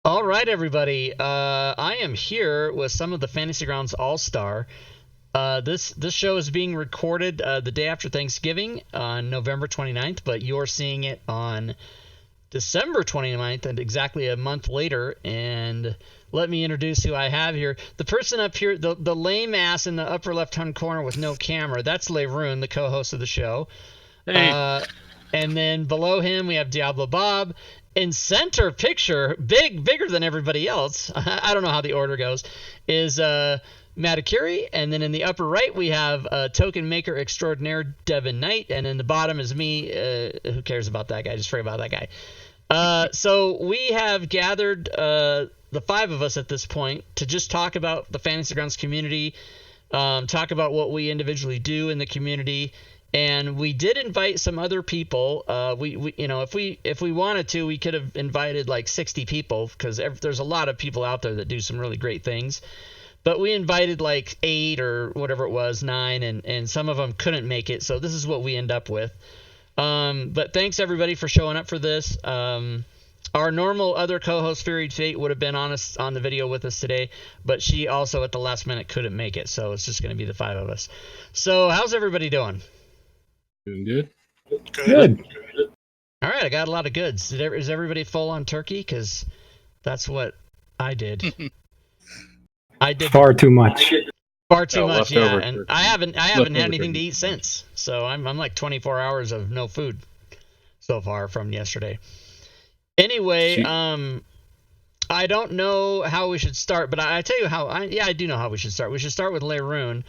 All right, everybody. I am here with some of the Fantasy Grounds All Star. This show is being recorded the day after Thanksgiving on November 29th, but you're seeing it on December 29th, and exactly a month later. And let me introduce who I have here. The person up here, the lame ass in the upper left-hand corner with no camera, that's Leroon, the co-host of the show. Hey, Uh, and then below him we have DiabloBob. In center picture, bigger than everybody else. I don't know how the order goes. Is Matakure, and then in the upper right we have token maker extraordinaire Devin Knight, and in the bottom is me. Who cares about that guy? Just forget about that guy. So we have gathered the five of us at this point to just talk about the Fantasy Grounds community, talk about what we individually do in the community, and we did invite some other people. We if we wanted to, we could have invited like 60 people because there's a lot of people out there that do some really great things. But we invited like 8 or whatever it was, 9, and some of them couldn't make it. So this is what we end up with. But thanks everybody for showing up for this. Our normal other co-host, Furied Fate, would have been on the video with us today, but she also at the last minute couldn't make it, so it's just going to be the five of us. So how's everybody doing? doing good. Good. All right, I got a lot of goods. Is everybody full on turkey? Because that's what I did. I did Far too much. far too Got much, yeah, leftover and turkey. I haven't had Leftover anything to turkey. eat since. So I'm like 24 hours of no food so far from yesterday. Anyway, She, I don't know how we should start, but I tell you how. I do know how we should start. We should start with Leroon,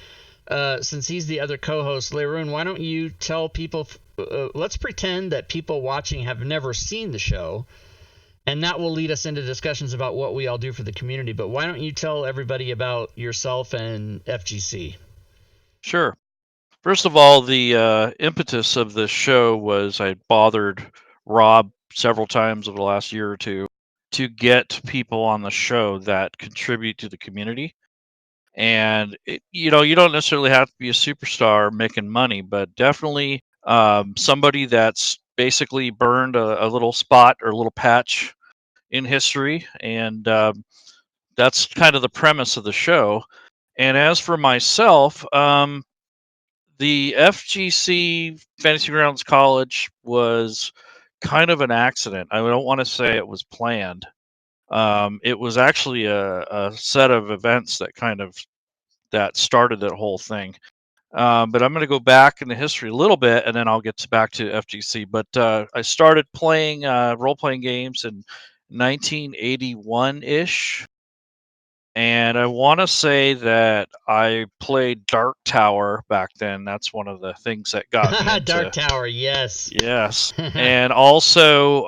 since he's the other co-host. Leroon, why don't you tell people? Let's pretend that people watching have never seen the show, and that will lead us into discussions about what we all do for the community. But why don't you tell everybody about yourself and FGC? sure. First of all, the impetus of this show was I bothered Rob several times over the last year or two to get people on the show that contribute to the community. And you don't necessarily have to be a superstar making money, but definitely somebody that's basically burned a little spot or a little patch in history, and that's kind of the premise of the show. And as for myself, the FGC Fantasy Grounds College was kind of an accident. I don't want to say it was planned. It was actually a set of events that that started that whole thing. But I'm going to go back in the history a little bit, and then I'll get back to FGC. But I started playing role playing games in 1981 ish, and I want to say that I played Dark Tower back then. That's one of the things that got me Dark into. Tower, yes. Yes. And also,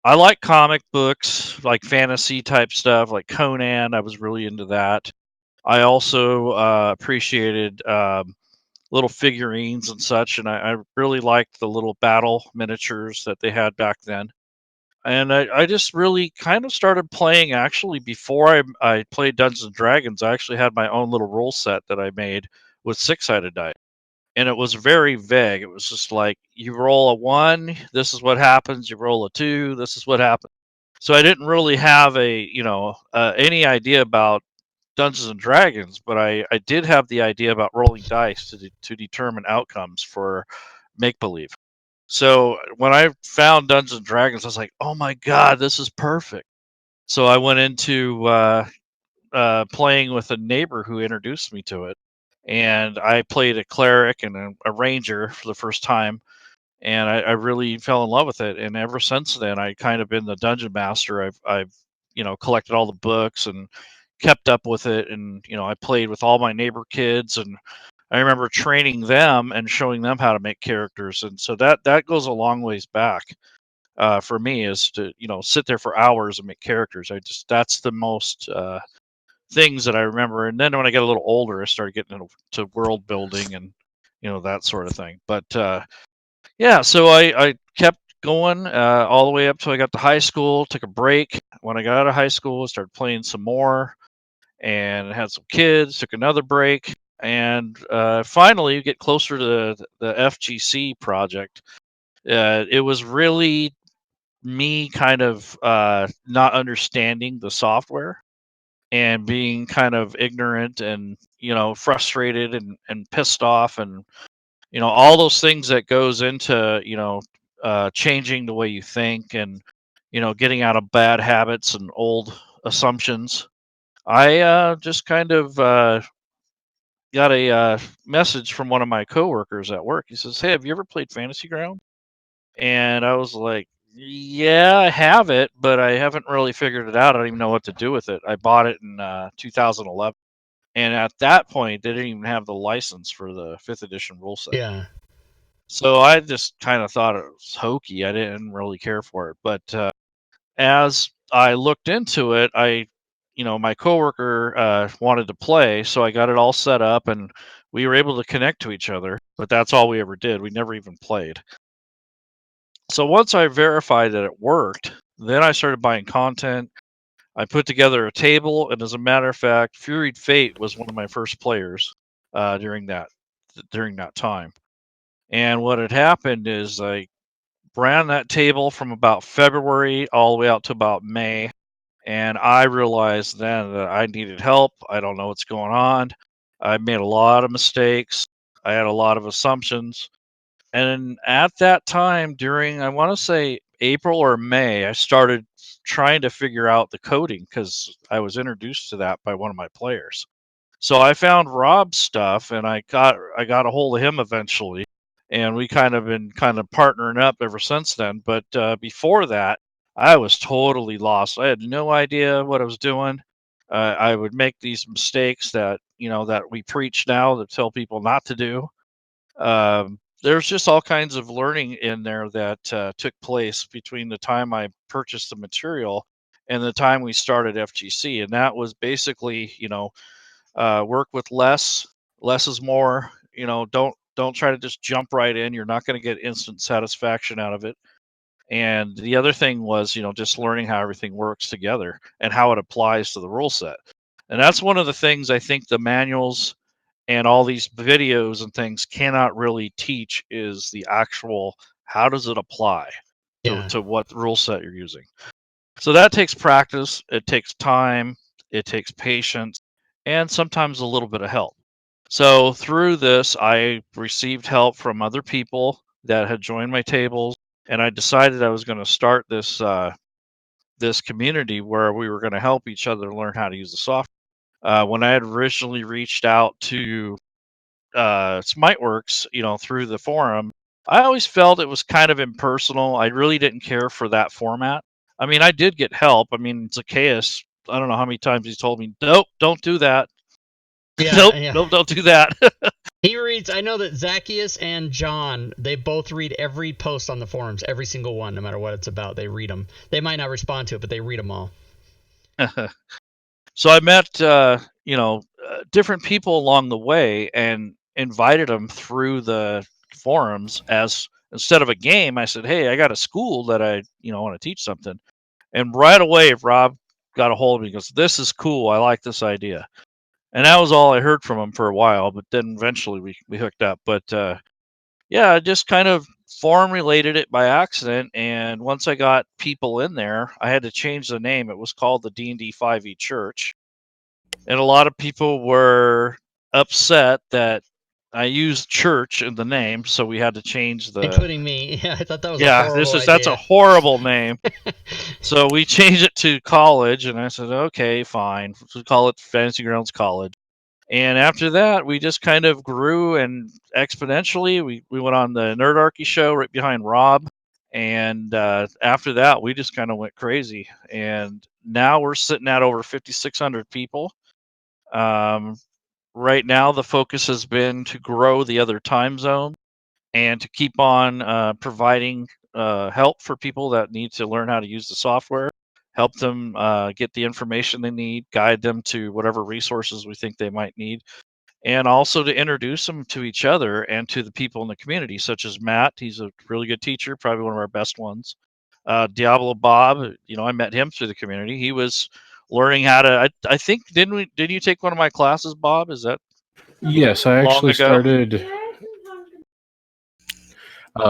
I like comic books, like fantasy type stuff, like Conan. I was really into that. I also appreciated little figurines and such, and I really liked the little battle miniatures that they had back then. And I just really kind of started playing actually before I played Dungeons and Dragons. I actually had my own little rule set that I made with six-sided dice, and it was very vague. It was just like you roll a one, this is what happens. You roll a two, this is what happens. So I didn't really have any idea about Dungeons and Dragons, but I did have the idea about rolling dice to determine outcomes for make believe. So when I found Dungeons and Dragons, I was like, "Oh my god, this is perfect!" So I went into playing with a neighbor who introduced me to it, and I played a cleric and a ranger for the first time, and I really fell in love with it. And ever since then, I kind of been the dungeon master. I've collected all the books and kept up with it, and I played with all my neighbor kids, and I remember training them and showing them how to make characters, and so that goes a long ways back. For me, is to sit there for hours and make characters. That's the most things that I remember. And then when I got a little older, I started getting into world building and that sort of thing. But yeah, so I kept going all the way up till I got to high school. Took a break. When I got out of high school, I started playing some more and had some kids. Took another break, and finally, you get closer to the FGC project. It was really me kind of not understanding the software and being kind of ignorant and frustrated and pissed off, and all those things that goes into changing the way you think, and getting out of bad habits and old assumptions. I just kind of got a message from one of my coworkers at work. He says, "Hey, have you ever played Fantasy Ground?" And I was like, "Yeah, I have it, but I haven't really figured it out. I don't even know what to do with it. I bought it in 2011, and at that point, they didn't even have the license for the 5th edition rule set. Yeah. So I just kind of thought it was hokey. I didn't really care for it. But as I looked into it, my coworker wanted to play, so I got it all set up, and we were able to connect to each other. But that's all we ever did. We never even played. So once I verified that it worked, then I started buying content. I put together a table, and as a matter of fact, Furied Fate was one of my first players during that time. And what had happened is I ran that table from about February all the way out to about May, and I realized then that I needed help. I don't know what's going on. I made a lot of mistakes. I had a lot of assumptions. And at that time, during, I want to say April or May, I started trying to figure out the coding because I was introduced to that by one of my players. So I found Rob's stuff, and I got a hold of him eventually, and we kind of been partnering up ever since then. But before that, I was totally lost. I had no idea what I was doing. I would make these mistakes that that we preach now, that tell people not to do. There's just all kinds of learning in there that took place between the time I purchased the material and the time we started FGC, and that was basically work with less. Less is more. Don't try to just jump right in. You're not going to get instant satisfaction out of it. And the other thing was just learning how everything works together and how it applies to the rule set. And that's one of the things I think the manuals and all these videos and things cannot really teach, is the actual how does it apply Yeah. to what rule set you're using. So that takes practice, it takes time, it takes patience, and sometimes a little bit of help. So through this, I received help from other people that had joined my tables, and I decided I was going to start this community where we were going to help each other learn how to use the software. When I had originally reached out to Smiteworks, through the forum, I always felt it was kind of impersonal. I really didn't care for that format. I mean, I did get help. I mean, Zacchaeus, I don't know how many times he's told me, nope, don't do that. Yeah. Nope, Yeah. nope, don't do that. He reads. I know that Zacchaeus and John, they both read every post on the forums, every single one, no matter what it's about. They read them. They might not respond to it, but they read them all. So I met, different people along the way and invited them through the forums. As instead of a game, I said, "Hey, I got a school that I, want to teach something." And right away, Rob got a hold of me. He goes, "This is cool. I like this idea." And that was all I heard from him for a while. But then eventually we hooked up. But yeah, I just kind of forum related it by accident. And once I got people in there, I had to change the name. It was called the D&D 5e Church, and a lot of people were upset that I used church in the name, so we had to change the. Including me. Yeah, I thought that was a Yeah, horrible that's a idea. horrible name. So we changed it to college, and I said, okay, fine, we'll call it Fantasy Grounds College. And after that, we just kind of grew, and exponentially, we went on the Nerdarchy show right behind Rob. And after that, we just kind of went crazy. And now we're sitting at over 5,600 people. Right now, the focus has been to grow the other time zone and to keep on providing help for people that need to learn how to use the software, help them get the information they need, guide them to whatever resources we think they might need, and also to introduce them to each other and to the people in the community, such as Matt. He's a really good teacher, probably one of our best ones. DiabloBob, I met him through the community. He was learning how to. I think didn't you take one of my classes, Bob? Is that Yes, I long actually ago? started.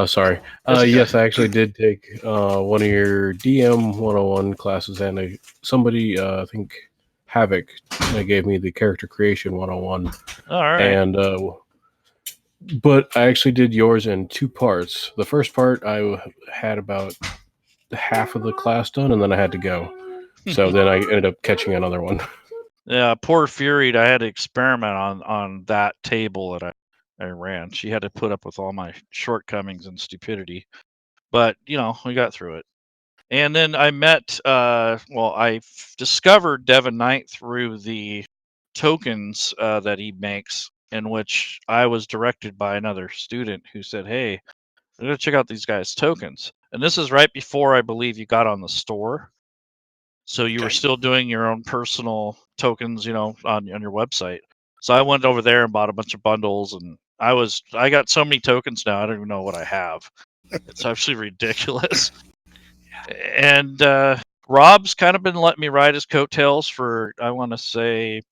Sorry. Yes, I actually did take one of your DM 101 classes, and somebody, I think Havoc, gave me the character creation 101. All right. And but I actually did yours in 2 parts. The first part I had about half of the class done, and then I had to go. So then I ended up catching another one. Yeah, poor Fury. I had to experiment on that table that I ran. She had to put up with all my shortcomings and stupidity, but we got through it. And then I met, I discovered Devin Knight through the tokens that he makes, in which I was directed by another student who said, "Hey, I'm gonna check out these guys' tokens." And this is right before I believe you got on the store. So you were still doing your own personal tokens, on your website. So I went over there and bought a bunch of bundles, and I got so many tokens now, I don't even know what I have. It's actually ridiculous. And Rob's kind of been letting me ride his coattails for, I want to say,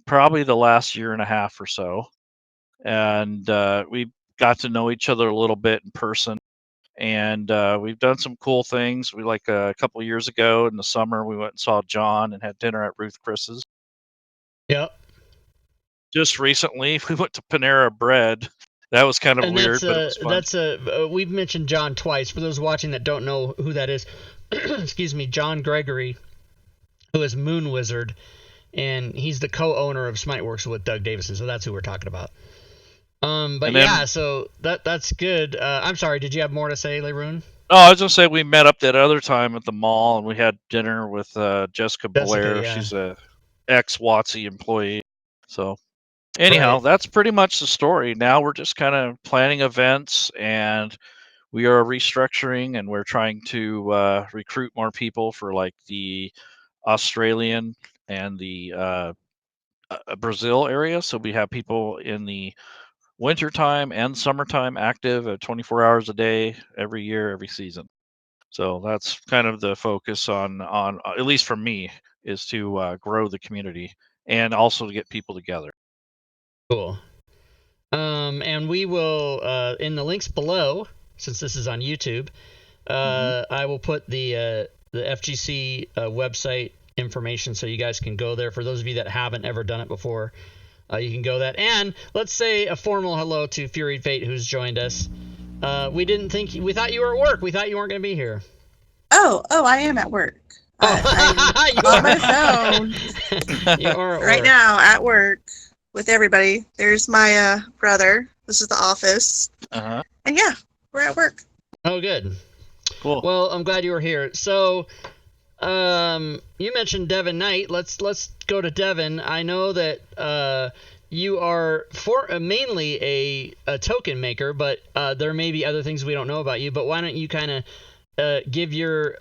probably the last year and a half or so. And we got to know each other a little bit in person. And we've done some cool things. We a couple of years ago in the summer, we went and saw John and had dinner at Ruth Chris's. Yep. Just recently, we went to Panera Bread. That was kind of weird, but it was fun. We've mentioned John twice. For those watching that don't know who that is, excuse me, John Gregory, who is Moon Wizard, and he's the co-owner of Smiteworks with Doug Davison. So that's who we're talking about. So that's good. I'm sorry, did you have more to say, Leroon? Oh, I was gonna say we met up that other time at the mall, and we had dinner with Jessica Blair. Yeah. She's a ex-WotC employee. So anyhow, That's pretty much the story. Now we're just kind of planning events, and we are restructuring, and we're trying to recruit more people for the Australian and the Brazil area. So we have people in the wintertime and summertime active at 24 hours a day, every year, every season. So that's kind of the focus on at least for me, is to grow the community and also to get people together. Cool. And we will, in the links below, since this is on YouTube, I will put the FGC website information so you guys can go there. For those of you that haven't ever done it before, you can go that. And let's say a formal hello to Fury Fate, who's joined us. We thought you were at work. We thought you weren't going to be here. Oh, I am at work. I'm on my phone. You are at right work. now at work with everybody. There's my brother. This is the office. Uh-huh. And yeah, we're at work. Oh, good. Cool. Well, I'm glad you were here. So, you mentioned Devin Knight. Let's go to Devin. I know that you are mainly a token maker, but there may be other things we don't know about you. But why don't you kind of give your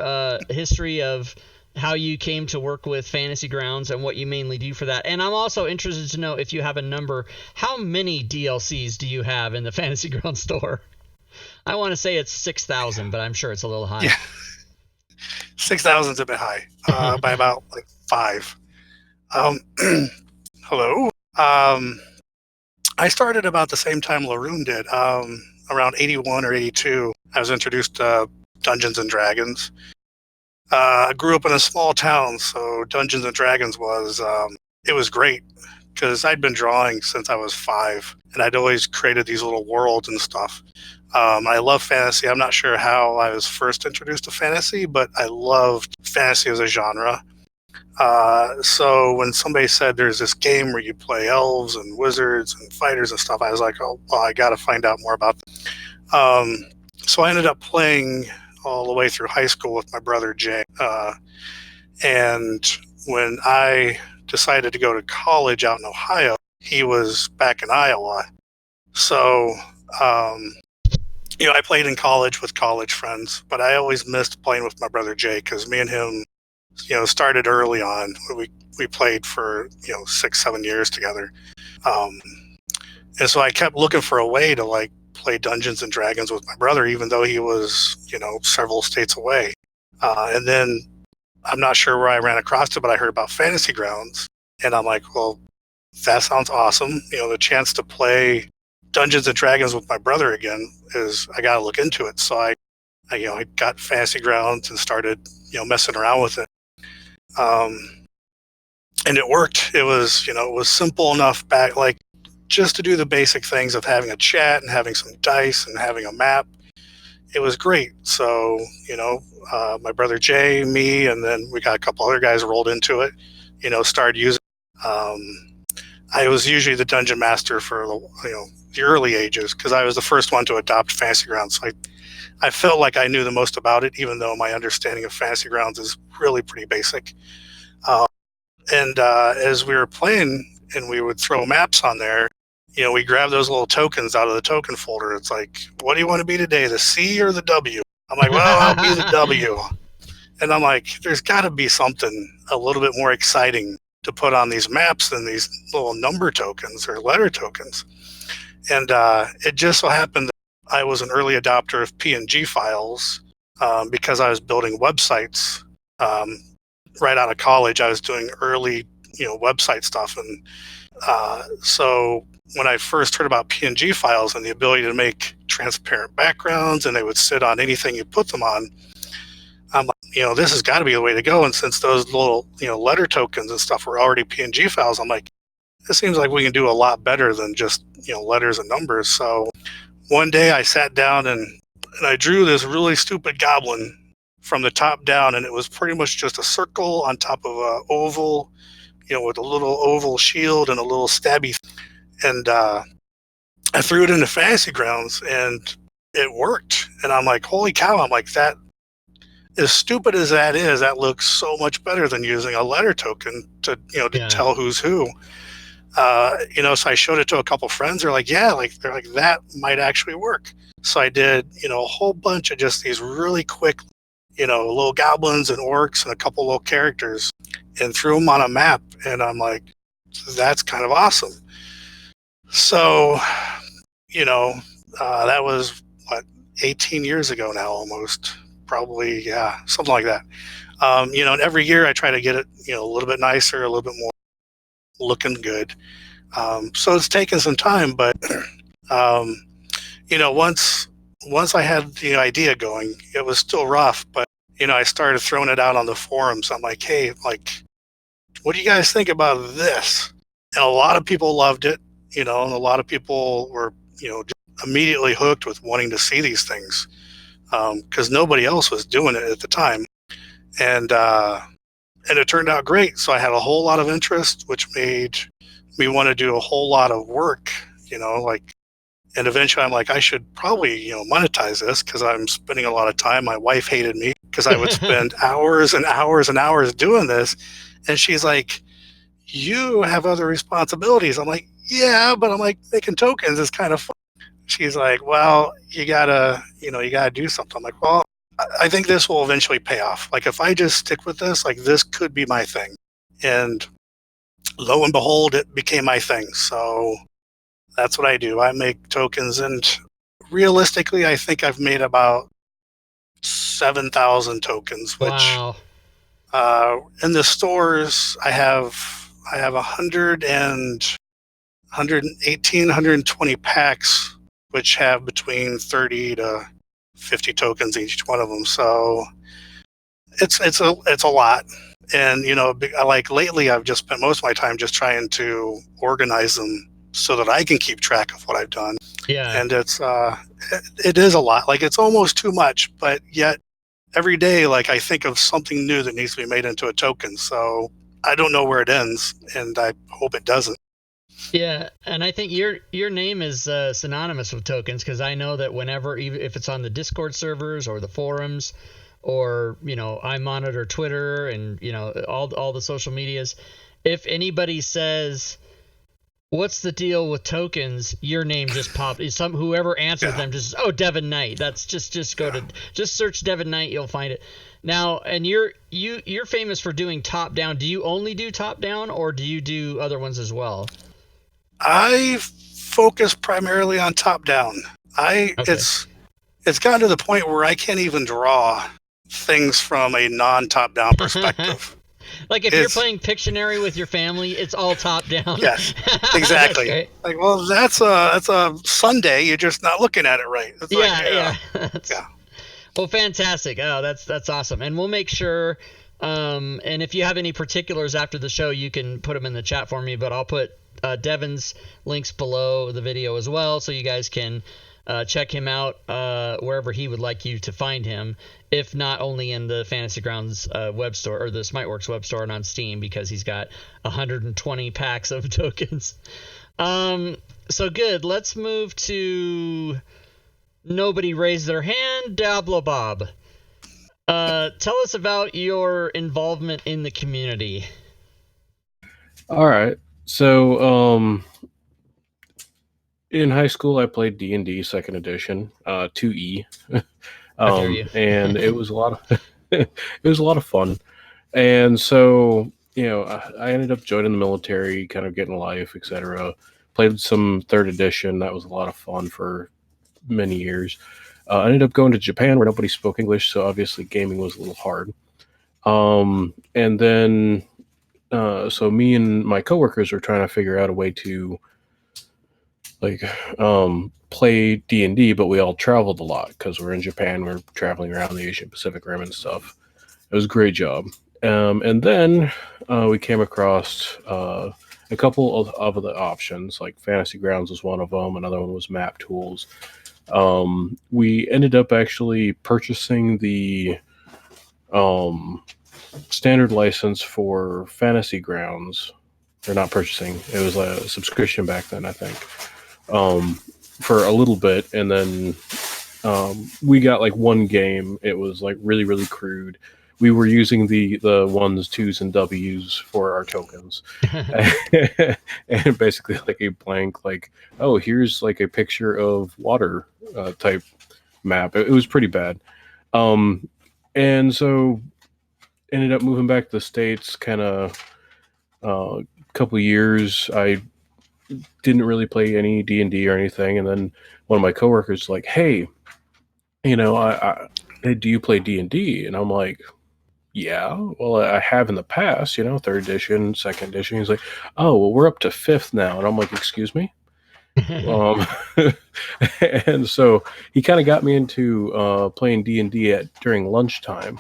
history of how you came to work with Fantasy Grounds and what you mainly do for that? And I'm also interested to know if you have a number. How many DLCs do you have in the Fantasy Grounds store? I want to say it's 6,000, but I'm sure it's a little high. Yeah. 6,000 is a bit high, by about 5. Hello. I started about the same time Laroon did, around 81 or 82. I was introduced to Dungeons and Dragons. I grew up in a small town, so Dungeons and Dragons it was great because I'd been drawing since I was 5, and I'd always created these little worlds and stuff. I love fantasy. I'm not sure how I was first introduced to fantasy, but I loved fantasy as a genre. So when somebody said there's this game where you play elves and wizards and fighters and stuff, I was like, oh, well, I got to find out more about that. So I ended up playing all the way through high school with my brother Jay. And when I decided to go to college out in Ohio, he was back in Iowa. So, I played in college with college friends, but I always missed playing with my brother Jay because me and him, started early on. We played for, 6-7 years together. And so I kept looking for a way to play Dungeons and Dragons with my brother, even though he was, several states away. And then I'm not sure where I ran across it, but I heard about Fantasy Grounds. And I'm like, well, that sounds awesome. The chance to play Dungeons and Dragons with my brother again, is I got to look into it. So I got Fantasy Grounds and started, messing around with it. And it worked. It was, it was simple enough back, like just to do the basic things of having a chat and having some dice and having a map. It was great. So, my brother Jay, me, and then we got a couple other guys rolled into it, started using I was usually the dungeon master for the early ages because I was the first one to adopt Fantasy Grounds. So I felt like I knew the most about it, even though my understanding of Fantasy Grounds is really pretty basic. And as we were playing and we would throw maps on there, we grab those little tokens out of the token folder. It's like, what do you want to be today, the C or the W? I'm like, well, I'll be the W. And I'm like, there's got to be something a little bit more exciting to put on these maps than these little number tokens or letter tokens. And it just so happened that I was an early adopter of PNG files because I was building websites. Right out of college, I was doing early, website stuff. And so when I first heard about PNG files and the ability to make transparent backgrounds and they would sit on anything you put them on, I'm like, this has got to be the way to go. And since those little, letter tokens and stuff were already PNG files, I'm like, it seems like we can do a lot better than just, letters and numbers. So one day I sat down and I drew this really stupid goblin from the top down, and it was pretty much just a circle on top of a oval, with a little oval shield and a little stabby. And I threw it into Fantasy Grounds, and it worked. And I'm like, holy cow! I'm like, that, as stupid as that is, that looks so much better than using a letter token to tell who's who. So I showed it to a couple friends. They're like, yeah, they're like, that might actually work. So I did, a whole bunch of just these really quick, little goblins and orcs and a couple little characters and threw them on a map. And I'm like, that's kind of awesome. So, that was 18 years ago now, almost, probably. Yeah. Something like that. And every year I try to get it, a little bit nicer, a little bit more looking good. So it's taken some time, but, once I had the idea going, it was still rough, but, I started throwing it out on the forums. I'm like, hey, what do you guys think about this? And a lot of people loved it, and a lot of people were, just immediately hooked with wanting to see these things because nobody else was doing it at the time. And it turned out great. So I had a whole lot of interest, which made me want to do a whole lot of work, and eventually I'm like, I should probably, monetize this because I'm spending a lot of time. My wife hated me because I would spend hours and hours and hours doing this. And she's like, you have other responsibilities. I'm like, yeah, but I'm like, making tokens is kind of fun. She's like, well, you gotta do something. I'm like, well, I think this will eventually pay off. If I just stick with this, this could be my thing. And lo and behold, it became my thing. So that's what I do. I make tokens, and realistically, I think I've made about 7,000 tokens, which wow. In the stores, I have 118, 120 packs, which have between 30 to 50 tokens each one of them. So it's a lot. And, lately I've just spent most of my time just trying to organize them so that I can keep track of what I've done. Yeah. And it is a lot. It's almost too much, but yet every day, I think of something new that needs to be made into a token. So I don't know where it ends, and I hope it doesn't. Yeah, and I think your name is synonymous with tokens, because I know that whenever, even if it's on the Discord servers or the forums, or I monitor Twitter and all the social medias, if anybody says, what's the deal with tokens, your name just popped. Whoever answers them just, oh, Devin Knight. That's just search Devin Knight, you'll find it. Now, and you're famous for doing top down. Do you only do top down, or do you do other ones as well? I focus primarily on top down. It's gotten to the point where I can't even draw things from a non-top down perspective. Like if you're playing Pictionary with your family, it's all top down. Yes, exactly. Like, well, that's a Sunday. You're just not looking at it right. It's yeah. Yeah. Well, fantastic. Oh, that's awesome. And we'll make sure. And if you have any particulars after the show, you can put them in the chat for me. But I'll put Devin's links below the video as well, so you guys can check him out wherever he would like you to find him, if not only in the Fantasy Grounds web store or the Smiteworks web store and on Steam, because he's got 120 packs of tokens. So good. Let's move to nobody raised their hand. DiabloBob. Tell us about your involvement in the community. All right. So, in high school, I played D&D Second Edition, 2E, and it was a lot of fun. And so, I ended up joining the military, kind of getting life, etc. Played some Third Edition. That was a lot of fun for many years. I ended up going to Japan where nobody spoke English, so obviously gaming was a little hard. And then, so me and my coworkers were trying to figure out a way to play D&D, but we all traveled a lot because we're in Japan. We're traveling around the Asian Pacific Rim and stuff. It was a great job. And then we came across a couple of the options, like Fantasy Grounds was one of them. Another one was Map Tools. We ended up actually purchasing the standard license for Fantasy Grounds. Or not purchasing. It was a subscription back then, I think, for a little bit. And then we got like one game. It was like really, really crude. We were using the ones, twos, and W's for our tokens. And basically like a blank, like, oh, here's like a picture of water type map. It was pretty bad. And so ended up moving back to the States kind of couple of years. I didn't really play any D&D or anything, and then one of my coworkers was like, hey, do you play D&D? And I'm like, yeah, well, I have in the past, Third Edition, Second Edition. He's like, oh, well, we're up to 5th now. And I'm like, excuse me? And so he kind of got me into playing D&D during lunchtime,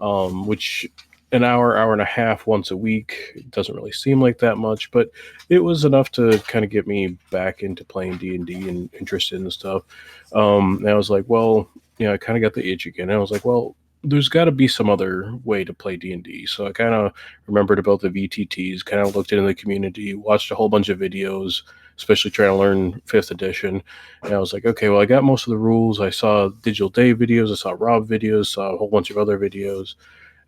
which an hour and a half once a week. It doesn't really seem like that much, but it was enough to kind of get me back into playing D&D and interested in stuff. And I was like, well, I kind of got the itch again. And I was like, well, there's got to be some other way to play D&D. So I kind of remembered about the VTTs, kind of looked into the community, watched a whole bunch of videos, especially trying to learn 5th edition. And I was like, okay, well, I got most of the rules. I saw Digital Dave videos. I saw Rob videos, saw a whole bunch of other videos.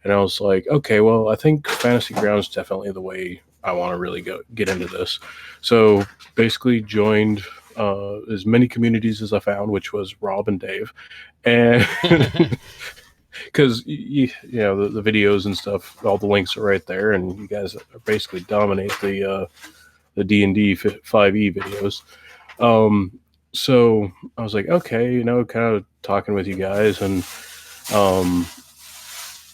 And I was like, okay, well, I think Fantasy Grounds is definitely the way I want to really get into this. So basically joined as many communities as I found, which was Rob and Dave. And because, the videos and stuff, all the links are right there, and you guys basically dominate the D&D 5e videos. So I was like, okay, kind of talking with you guys, and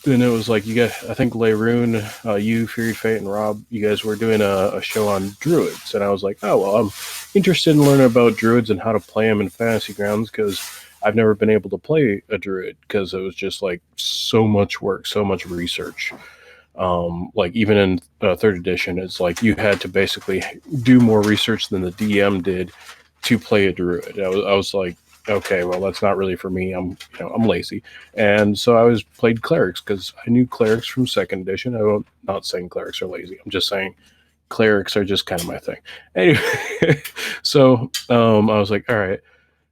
then it was like, you guys, I think Layroon, you, Feared Fate, and Rob, you guys were doing a show on druids, and I was like, oh, well, I'm interested in learning about druids and how to play them in Fantasy Grounds, because I've never been able to play a druid, because it was just like so much work, so much research. Like even in 3rd edition, it's like you had to basically do more research than the DM did to play a druid. I was like, okay, well, that's not really for me. I'm lazy. And so I played clerics because I knew clerics from 2nd edition. I'm not saying clerics are lazy. I'm just saying clerics are just kind of my thing. Anyway, so I was like, all right.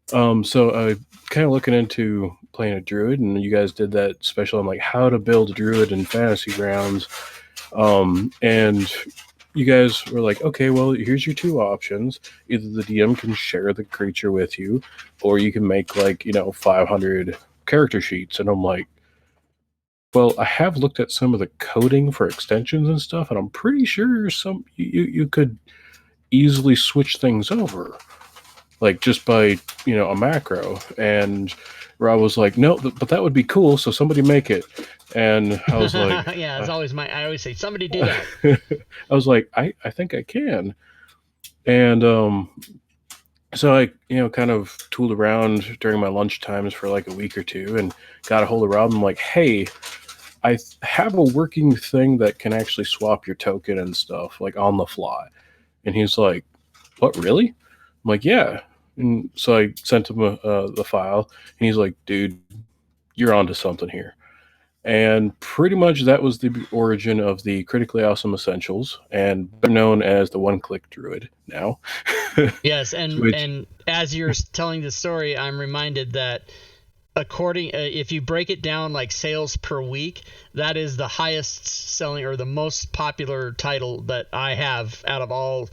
So I kind of looking into playing a druid, and you guys did that special on like how to build a druid in Fantasy Grounds. And you guys were like, okay, well, here's your 2 options. Either the DM can share the creature with you, or you can make 500 character sheets. And I'm like, well, I have looked at some of the coding for extensions and stuff, and I'm pretty sure you could easily switch things over, like just by a macro. And Rob was like, no, but that would be cool. So somebody make it. And I was like, yeah, it's always I always say, somebody do that. I was like, I think I can. And so I, kind of tooled around during my lunch times for like a week or two and got a hold of Rob. I'm like, hey, I have a working thing that can actually swap your token and stuff like on the fly. And he's like, what, really? I'm like, yeah. And so I sent him the file, and he's like, dude, you're onto something here. And pretty much that was the origin of the Critically Awesome Essentials, and better known as the One-Click Druid now. Yes, and as you're telling the story, I'm reminded that according if you break it down like sales per week, that is the highest selling or the most popular title that I have out of all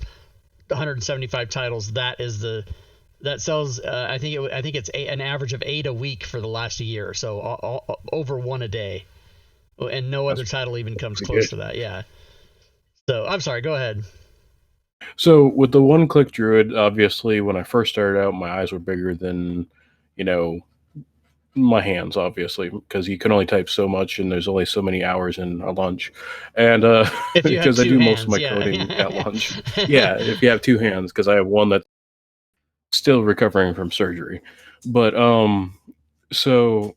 175 titles. That sells. I think it's an average of 8 a week for the last year, so over 1 a day, and no other title even comes close to that. Yeah. So I'm sorry. Go ahead. So with the One-Click Druid, obviously, when I first started out, my eyes were bigger than, my hands, obviously, because you can only type so much, and there's only so many hours in a lunch, and because I do most of my coding at lunch. Yeah, if you have 2 hands, because I have one that's still recovering from surgery, but so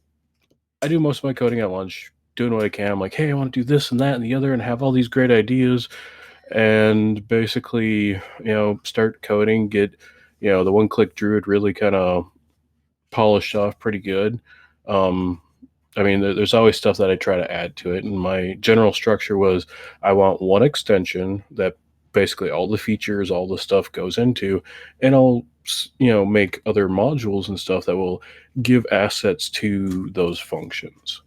I do most of my coding at lunch, doing what I can. I'm like, hey, I want to do this and that and the other, and have all these great ideas, and basically, start coding, get, the One-Click Druid really kind of polished off pretty good. I mean, there's always stuff that I try to add to it, and my general structure was I want one extension that basically all the features, all the stuff goes into, and I'll make other modules and stuff that will give assets to those functions.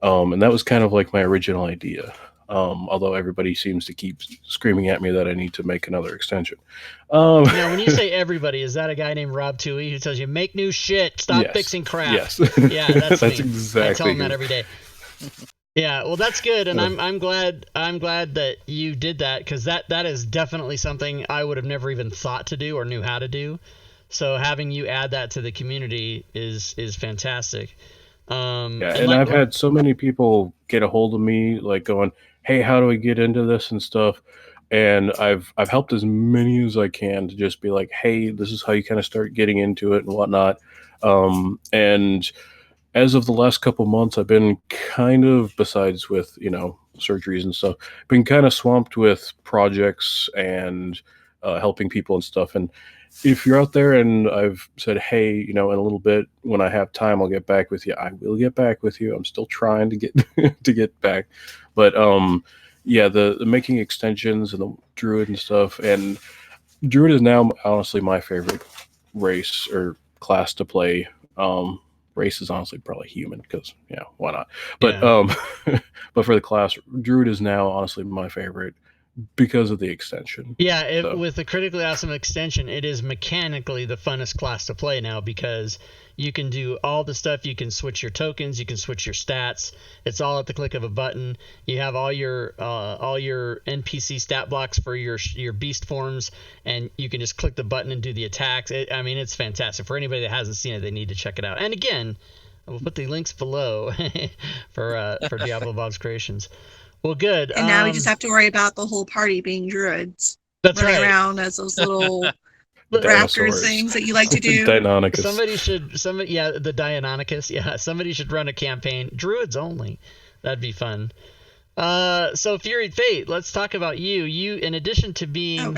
And that was kind of like my original idea. Although everybody seems to keep screaming at me that I need to make another extension. Now, when you say everybody, is that a guy named Rob Toohey who tells you, make new shit, stop fixing crap? Yes. Yeah, that's me. Exactly. I tell him that every day. Yeah, well, that's good, and I'm glad that you did that, because that is definitely something I would have never even thought to do or knew how to do. So having you add that to the community is fantastic. And I've had so many people get a hold of me, like going, hey, how do I get into this and stuff? And I've helped as many as I can to just be like, hey, this is how you kind of start getting into it and whatnot. And as of the last couple months, I've been kind of, besides with, surgeries and stuff, been kind of swamped with projects and helping people and stuff. And if you're out there and I've said, hey, in a little bit, when I have time, I'll get back with you. I will get back with you. I'm still trying to get to get back. But yeah, the making extensions and the Druid and stuff. And Druid is now honestly my favorite race or class to play. Race is honestly probably human, because why not? But but for the class, Druid is now honestly my favorite because of the extension. Yeah, with the Critically Awesome extension, it is mechanically the funnest class to play now, because you can do all the stuff. You can switch your tokens, you can switch your stats. It's all at the click of a button. You have all your NPC stat blocks for your beast forms, and you can just click the button and do the attacks. It's fantastic. For anybody that hasn't seen it, they need to check it out. And again, I will put the links below for DiabloBob's creations. Well, good. And now we just have to worry about the whole party being druids. That's running right. around as those little raptors things that you like to do. Deinonychus. The Deinonychus. Yeah, somebody should run a campaign. Druids only. That'd be fun. So Fury Fate, let's talk about you. You, in addition to being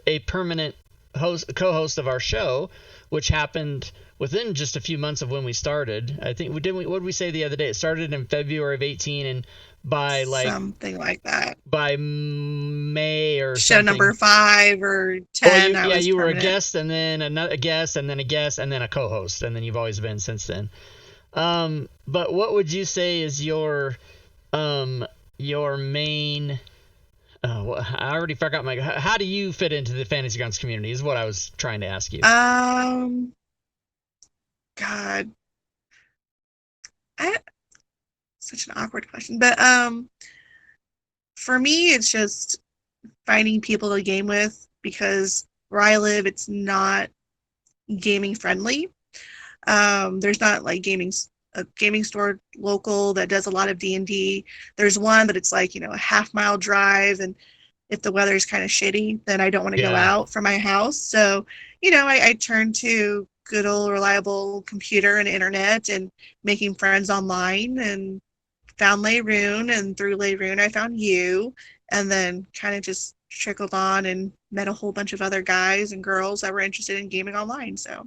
a permanent co-host of our show, which happened within just a few months of when we started. I think what did we say the other day? It started in February of 18, and by something like that. By May or show something. Number 5 or 10. You were a guest, and then a guest, and then a guest, and then a co-host, and then you've always been since then. But what would you say is your main? I already forgot how do you fit into the Fantasy Grounds community is what I was trying to ask you. God. Such an awkward question. But for me, it's just finding people to game with, because where I live, it's not gaming friendly. There's not like a gaming store local that does a lot of D&D. There's one, but it's like, a half-mile drive, and if the weather's kind of shitty, then I don't want to go out from my house. So, I turn to good old reliable computer and internet and making friends online, and found Layroon, and through Layroon I found you, and then kind of just trickled on and met a whole bunch of other guys and girls that were interested in gaming online. So.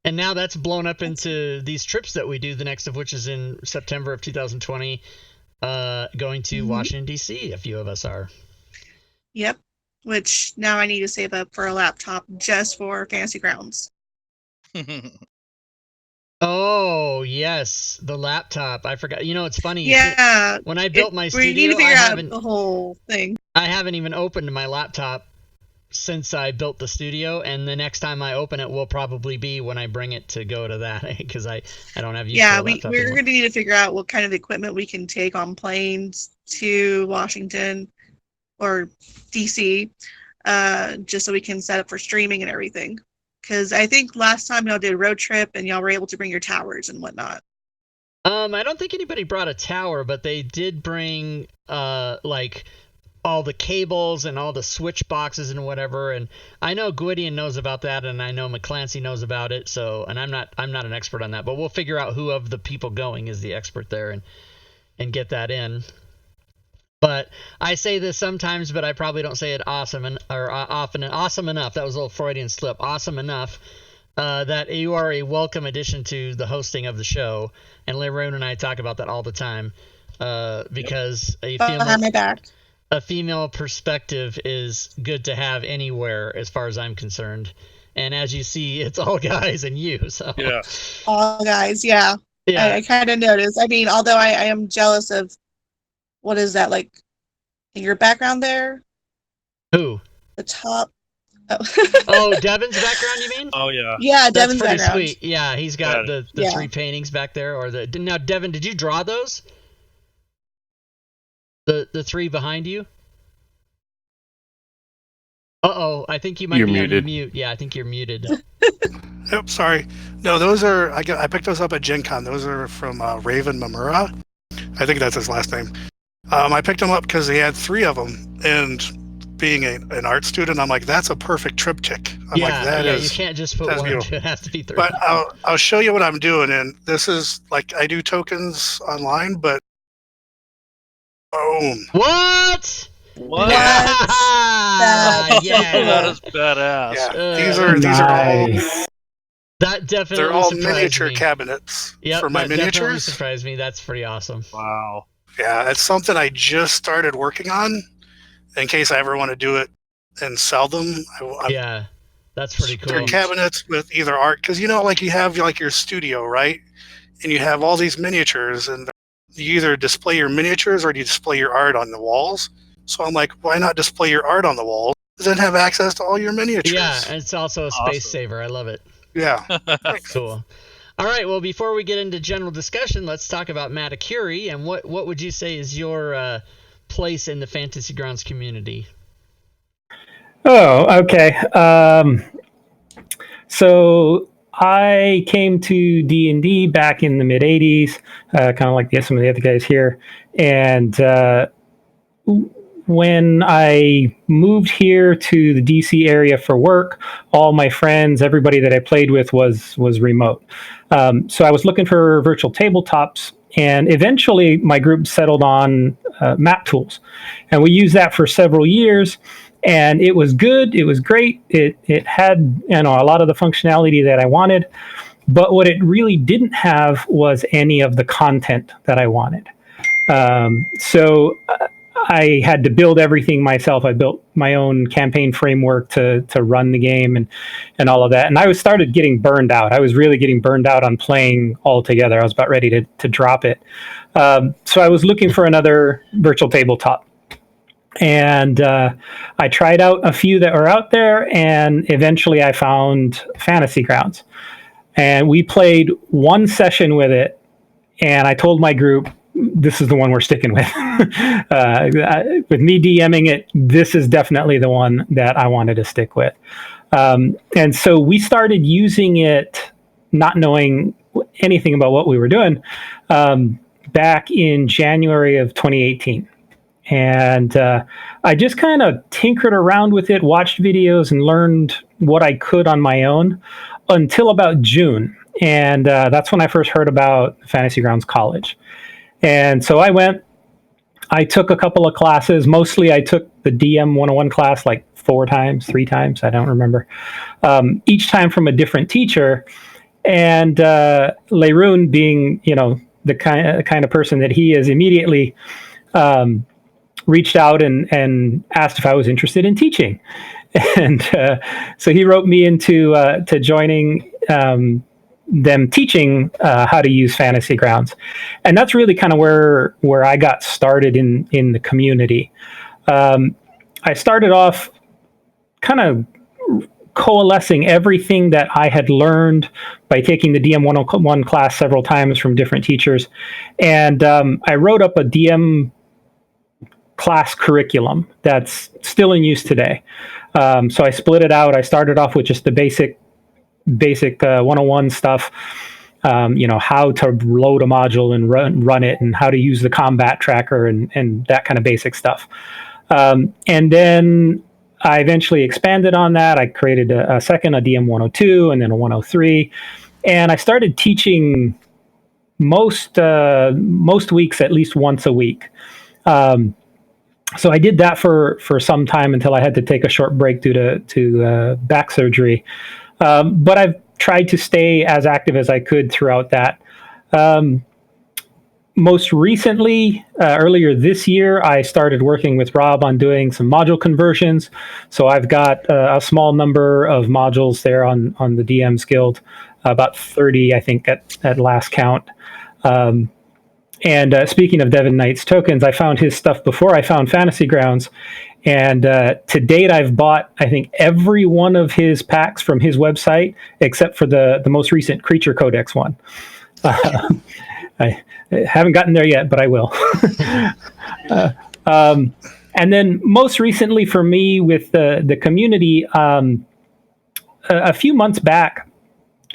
And now that's blown up into these trips that we do, the next of which is in September of 2020, going to Washington, D.C. A few of us are. Yep. Which now I need to save up for a laptop just for Fantasy Grounds. Oh, yes. The laptop. I forgot. It's funny. Yeah. When I built my studio, we need to figure out the whole thing. I haven't even opened my laptop since I built the studio, and the next time I open it will probably be when I bring it to go to that, because I don't have use for a laptop we're anymore. going to need to figure out what kind of equipment we can take on planes to Washington or DC, just so we can set up for streaming and everything. Because I think last time y'all did a road trip and y'all were able to bring your towers and whatnot. I don't think anybody brought a tower, but they did bring like all the cables and all the switch boxes and whatever. And I know Gwydion knows about that, and I know McClancy knows about it. So, and I'm not an expert on that, but we'll figure out who of the people going is the expert there and get that in. But I say this sometimes, but I probably don't say it often enough. That was a little Freudian slip. Awesome enough that you are a welcome addition to the hosting of the show. And Layroon and I talk about that all the time because a female perspective is good to have anywhere as far as I'm concerned. And as you see, it's all guys and you. So Yeah. All guys, yeah. I kind of noticed. I mean, although I am jealous of, what is that, like, in your background there? Who? The top. Oh, Devin's background, you mean? Oh, yeah. Yeah, That's Devin's pretty background. sweet. Yeah, he's got the three paintings back there. Now, Devin, did you draw those? The three behind you? Uh-oh, I think you might be muted. on mute. Yeah, I think you're muted. Yep, sorry. No, those are, I picked those up at Gen Con. Those are from Raven Mamura. I think that's his last name. I picked them up because he had three of them, and being an art student, I'm like, that's a perfect triptych. I'm like, you can't just put one. beautiful. It has to be three. But I'll show you what I'm doing, and this is like, I do tokens online, but boom. What? What? Yeah. That is badass. Yeah, these are all. That definitely They're all surprised miniature me. cabinets for my that definitely miniatures. surprised me. That's pretty awesome. Wow. Yeah, it's something I just started working on in case I ever want to do it and sell them. Yeah, that's pretty cool. They're cabinets with either art, because like you have like your studio, right? And you have all these miniatures, and you either display your miniatures or you display your art on the walls. So I'm like, why not display your art on the walls, then have access to all your miniatures? Yeah, and it's also a space Awesome. saver. I love it. Yeah. Cool. All right, well, before we get into general discussion, let's talk about Matakure, and what would you say is your place in the Fantasy Grounds community? Oh, okay. So I came to D&D back in the mid-'80s, kind of like some of the other guys here. And when I moved here to the DC area for work, all my friends, everybody that I played with was remote. So I was looking for virtual tabletops, and eventually my group settled on map tools. And we used that for several years. And it was good. It was great. It had a lot of the functionality that I wanted, but what it really didn't have was any of the content that I wanted. So I had to build everything myself. I built my own campaign framework to run the game and all of that. And I started getting burned out. I was really getting burned out on playing altogether. I was about ready to drop it. So I was looking for another virtual tabletop. And I tried out a few that were out there, and eventually I found Fantasy Grounds. And we played one session with it, and I told my group, this is the one we're sticking with. With me DMing it, this is definitely the one that I wanted to stick with. And so we started using it, not knowing anything about what we were doing, back in January of 2018. And I just kind of tinkered around with it, watched videos, and learned what I could on my own until about June. And that's when I first heard about Fantasy Grounds College. And so I took a couple of classes. Mostly I took the DM 101 class like 3 times, I don't remember. Each time from a different teacher. And Leroon, being, the kind of person that he is, immediately reached out and asked if I was interested in teaching. And so he wrote me into to joining them teaching how to use Fantasy Grounds. And that's really kind of where I got started in the community. I started off kind of coalescing everything that I had learned by taking the DM 101 class several times from different teachers. And I wrote up a DM class curriculum that's still in use today. So I split it out. I started off with just the basic 101 stuff, how to load a module and run it, and how to use the combat tracker and that kind of basic stuff. And then I eventually expanded on that. I created a DM 102 and then a 103. And I started teaching most weeks, at least once a week. So I did that for some time until I had to take a short break due to back surgery. But I've tried to stay as active as I could throughout that. Most recently, earlier this year, I started working with Rob on doing some module conversions. So I've got a small number of modules there on the DM's Guild, about 30, I think, at last count. And speaking of Devin Knight's tokens, I found his stuff before I found Fantasy Grounds. And to date, I've bought, I think, every one of his packs from his website, except for the most recent Creature Codex one. I haven't gotten there yet, but I will. And then most recently for me with the community, a few months back,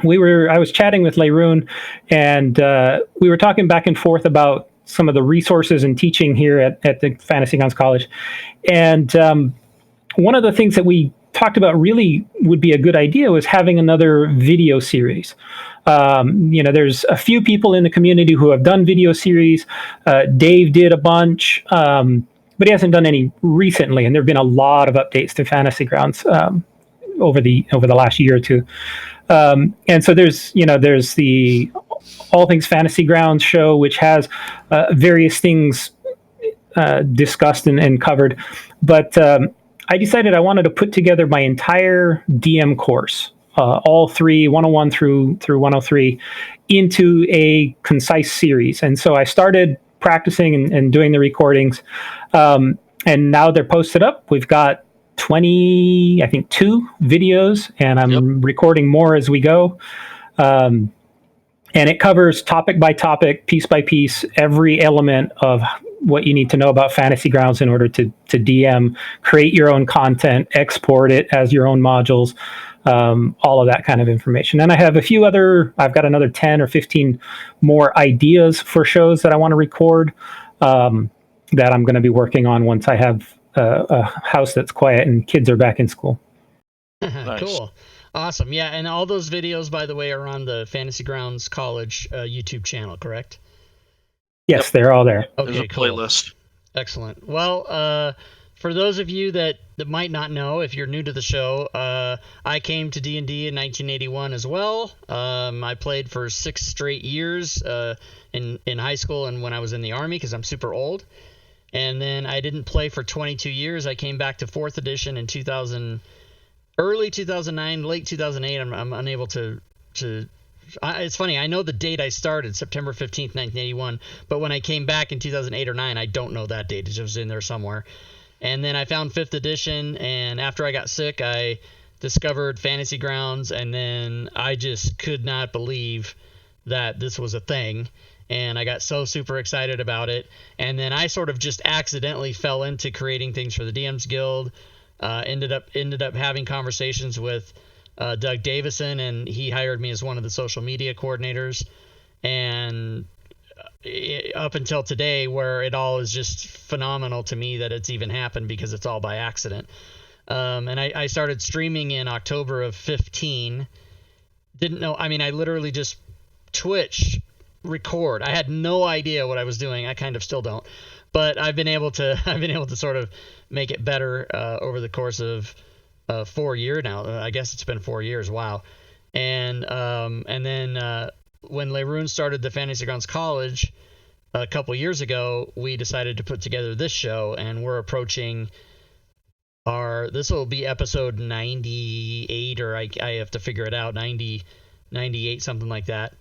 I was chatting with Leroon, and we were talking back and forth about some of the resources and teaching here at the Fantasy Grounds College. And one of the things that we talked about really would be a good idea was having another video series. There's a few people in the community who have done video series. Dave did a bunch, but he hasn't done any recently. And there have been a lot of updates to Fantasy Grounds over the last year or two. And so there's the All Things Fantasy Grounds show, which has various things discussed and covered. But I decided I wanted to put together my entire DM course, all 101 through 103, into a concise series. And so I started practicing and doing the recordings. And now they're posted up. We've got 2 videos, and I'm recording more as we go. And it covers topic by topic, piece by piece, every element of what you need to know about Fantasy Grounds in order to DM, create your own content, export it as your own modules, all of that kind of information. And I have I've got another 10 or 15 more ideas for shows that I want to record that I'm going to be working on once I have a house that's quiet and kids are back in school. Nice. Cool. Awesome. Yeah, and all those videos, by the way, are on the Fantasy Grounds College YouTube channel, correct? Yes, they're all there. Okay, There's a playlist. Cool. Excellent. Well, for those of you that might not know, if you're new to the show, I came to D&D in 1981 as well. I played for 6 straight years in high school and when I was in the Army, because I'm super old. And then I didn't play for 22 years. I came back to 4th edition in early 2009, late 2008. I'm unable to. It's funny. I know the date I started, September 15th, 1981. But when I came back in 2008 or 9, I don't know that date. It just was in there somewhere. And then I found 5th edition. And after I got sick, I discovered Fantasy Grounds. And then I just could not believe that this was a thing. And I got so super excited about it. And then I sort of just accidentally fell into creating things for the DM's Guild. Ended up having conversations with Doug Davison, and he hired me as one of the social media coordinators. And up until today, where it all is just phenomenal to me that it's even happened, because it's all by accident. And I started streaming in October of 15. Didn't know. I mean, I literally just Twitch record. I had no idea what I was doing. I kind of still don't, but I've been able to sort of make it better over the course of 4 years now. I guess it's been 4 years. Wow. And then when Leroon started the Fantasy Grounds College a couple years ago, we decided to put together this show, and we're approaching this will be episode 98, or I have to figure it out, 90, 98, something like that.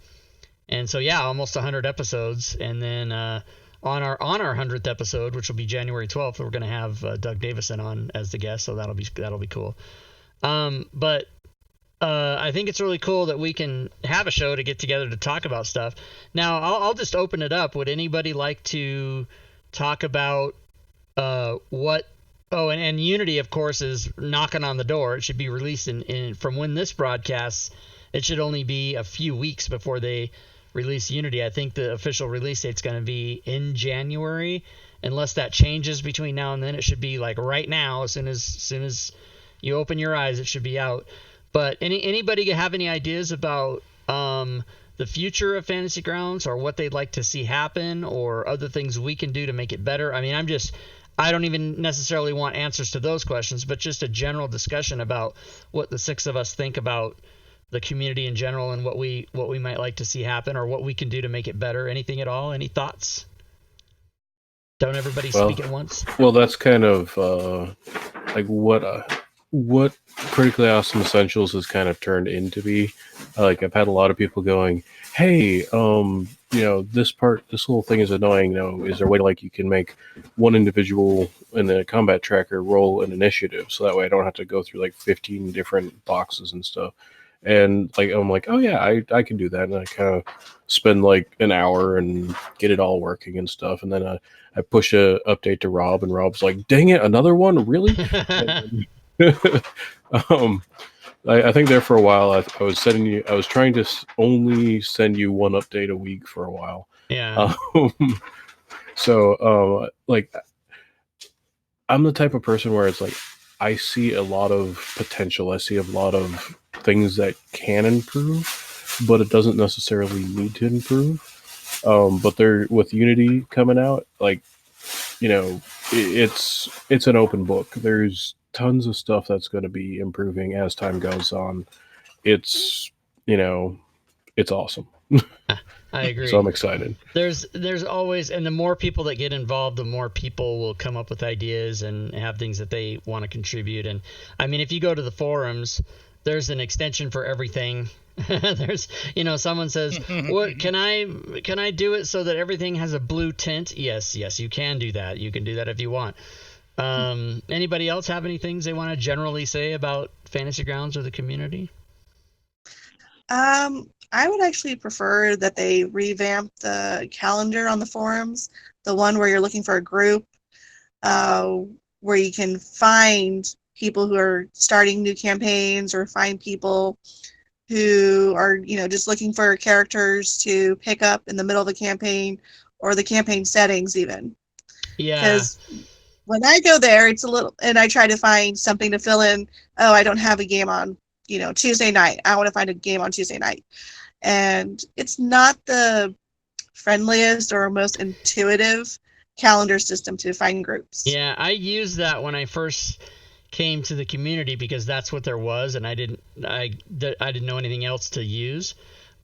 And so, yeah, almost 100 episodes. And then on our 100th episode, which will be January 12th, we're going to have Doug Davison on as the guest, so that'll be cool. But I think it's really cool that we can have a show to get together to talk about stuff. Now, I'll just open it up. Would anybody like to talk about what? Oh, and Unity, of course, is knocking on the door. It should be released from when this broadcasts. It should only be a few weeks before they release Unity. I think the official release date's going to be in January, unless that changes between now and then. It should be like right now, as soon as you open your eyes, it should be out. But anybody have any ideas about the future of Fantasy Grounds, or what they'd like to see happen, or other things we can do to make it better? I mean, I don't even necessarily want answers to those questions, but just a general discussion about what the six of us think about the community in general, and what we might like to see happen, or what we can do to make it better. Anything at all? Any thoughts? Don't everybody speak at once? Well, that's kind of like what Critically Awesome Essentials has kind of turned into be. Like, I've had a lot of people going, hey, this little thing is annoying. Is there a way to, like, you can make one individual in the combat tracker roll an initiative, so that way I don't have to go through like 15 different boxes and stuff. And like, I'm like, oh yeah, I can do that. And I kind of spend like an hour and get it all working and stuff. And then I push a update to Rob, and Rob's like, dang it, another one, really? I think there for a while I was trying to only send you one update a week for a while. Yeah. Like, I'm the type of person where it's like, I see a lot of potential. I see a lot of things that can improve, but it doesn't necessarily need to improve. But with Unity coming out, like, it's an open book. There's tons of stuff that's going to be improving as time goes on. It's awesome. I agree. So I'm excited. There's always, and the more people that get involved, the more people will come up with ideas and have things that they want to contribute. And I mean, if you go to the forums, there's an extension for everything. There's, someone says, "What can I do it so that everything has a blue tint?" Yes, you can do that. You can do that if you want. Anybody else have any things they want to generally say about Fantasy Grounds or the community? I would actually prefer that they revamp the calendar on the forums, the one where you're looking for a group, where you can find people who are starting new campaigns, or find people who are, just looking for characters to pick up in the middle of a campaign, or the campaign settings even. Yeah. Because when I go there, it's a little, and I try to find something to fill in. Oh, I don't have a game on, Tuesday night. I want to find a game on Tuesday night. And it's not the friendliest or most intuitive calendar system to find groups. Yeah, I used that when I first came to the community, because that's what there was, and I didn't know anything else to use.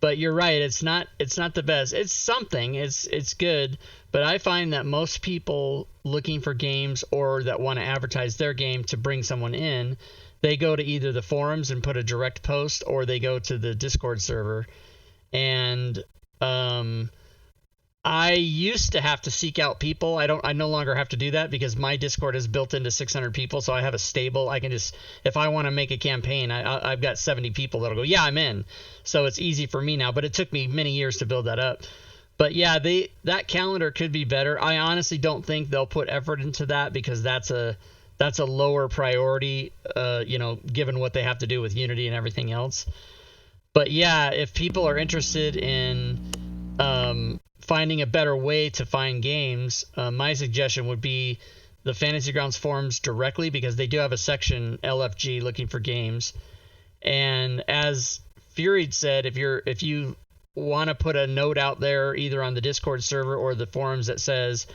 But you're right, it's not the best. It's something. It's good, but I find that most people looking for games, or that want to advertise their game to bring someone in, they go to either the forums and put a direct post, or they go to the Discord server. And I used to have to seek out people. I no longer have to do that, because my Discord is built into 600 people, so I have a stable. I can just, if I want to make a campaign, I've got 70 people that'll go, yeah, I'm in. So it's easy for me now, but it took me many years to build that up. But yeah, that calendar could be better. I honestly don't think they'll put effort into that, because that's a that's a lower priority, given what they have to do with Unity and everything else. But yeah, if people are interested in finding a better way to find games, my suggestion would be the Fantasy Grounds forums directly, because they do have a section LFG looking for games. And as Fury said, if you want to put a note out there either on the Discord server or the forums that says,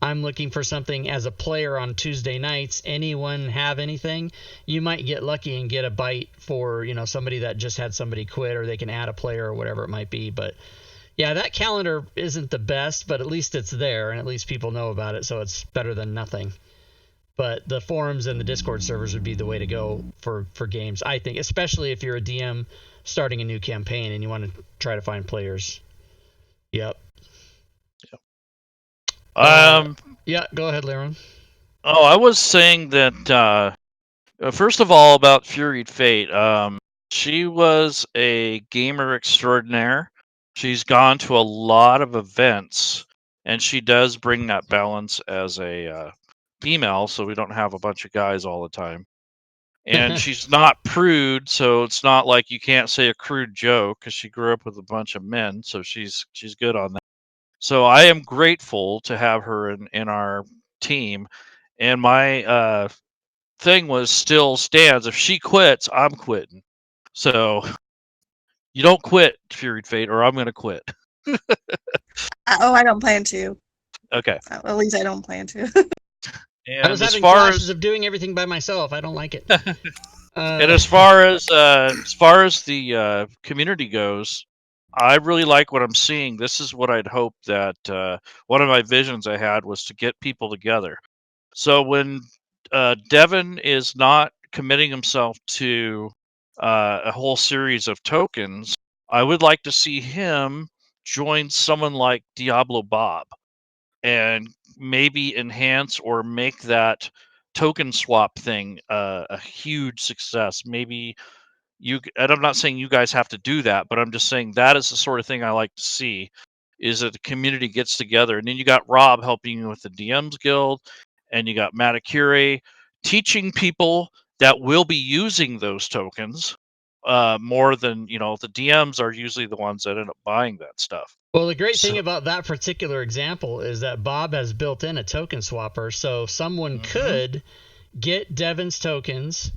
I'm looking for something as a player on Tuesday nights, anyone have anything? You might get lucky and get a bite for, somebody that just had somebody quit, or they can add a player or whatever it might be. But yeah, that calendar isn't the best, but at least it's there and at least people know about it, so it's better than nothing. But the forums and the Discord servers would be the way to go for games, I think, especially if you're a DM starting a new campaign and you want to try to find players. Yep. Yeah, go ahead, Laron. Oh, I was saying that first of all about Furied Fate. She was a gamer extraordinaire. She's gone to a lot of events, and she does bring that balance as a female, so we don't have a bunch of guys all the time. And she's not prude, so it's not like you can't say a crude joke, because she grew up with a bunch of men, so she's good on that. So I am grateful to have her in our team, and my thing still stands. If she quits, I'm quitting. So you don't quit, Furied Fate, or I'm going to quit. I don't plan to. Okay. At least I don't plan to. And I was having flashes of doing everything by myself. I don't like it. And as far as the community goes, I really like what I'm seeing. This is what I'd hoped that one of my visions I had was to get people together. So when Devin is not committing himself to a whole series of tokens, I would like to see him join someone like DiabloBob and maybe enhance or make that token swap thing a huge success. Maybe and I'm not saying you guys have to do that, but I'm just saying that is the sort of thing I like to see, is that the community gets together. And then you got Rob helping you with the DMs Guild, and you got Matakure teaching people that will be using those tokens more than, the DMs are usually the ones that end up buying that stuff. Well, the great thing about that particular example is that Bob has built in a token swapper, so someone could get Devin's tokens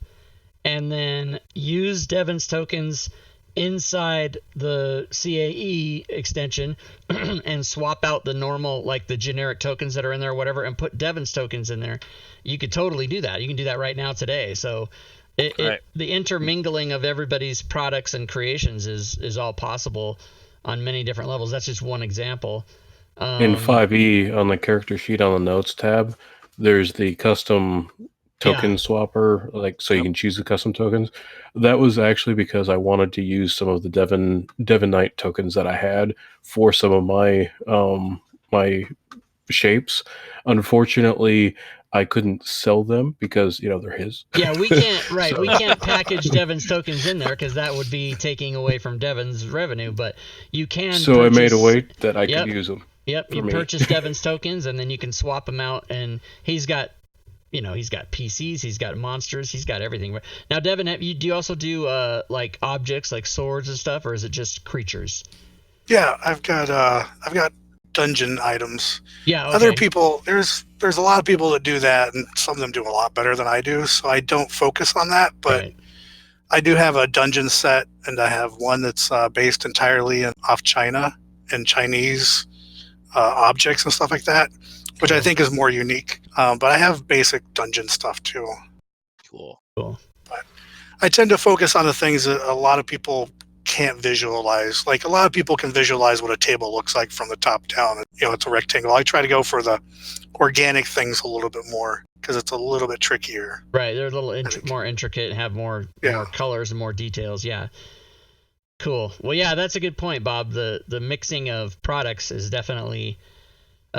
and then use Devin's tokens inside the CAE extension and swap out the normal, like the generic tokens that are in there or whatever, and put Devin's tokens in there. You could totally do that. You can do that right now today. So the intermingling of everybody's products and creations is all possible on many different levels. That's just one example. In 5e, on the character sheet on the notes tab, there's the custom token swapper, so you can choose the custom tokens. That was actually because I wanted to use some of the Devin Knight tokens that I had for some of my my shapes. Unfortunately, I couldn't sell them because they're his. Yeah, we can't. Right, we can't package Devin's tokens in there because that would be taking away from Devin's revenue. But you can. So I made a way that I could use them. Yep, you purchase Devin's tokens and then you can swap them out, and he's got. He's got PCs, he's got monsters, he's got everything. Now, Devin, do you also do like objects, like swords and stuff, or is it just creatures? Yeah, I've got dungeon items. Yeah. Okay. Other people, there's a lot of people that do that, and some of them do a lot better than I do. So I don't focus on that, but I do have a dungeon set, and I have one that's based entirely off China and Chinese objects and stuff like that, which I think is more unique. But I have basic dungeon stuff too. Cool. But I tend to focus on the things that a lot of people can't visualize. Like, a lot of people can visualize what a table looks like from the top down. It's a rectangle. I try to go for the organic things a little bit more because it's a little bit trickier. Right. They're a little more intricate and have more colors and more details. Yeah. Cool. Well, yeah, that's a good point, Bob. The mixing of products is definitely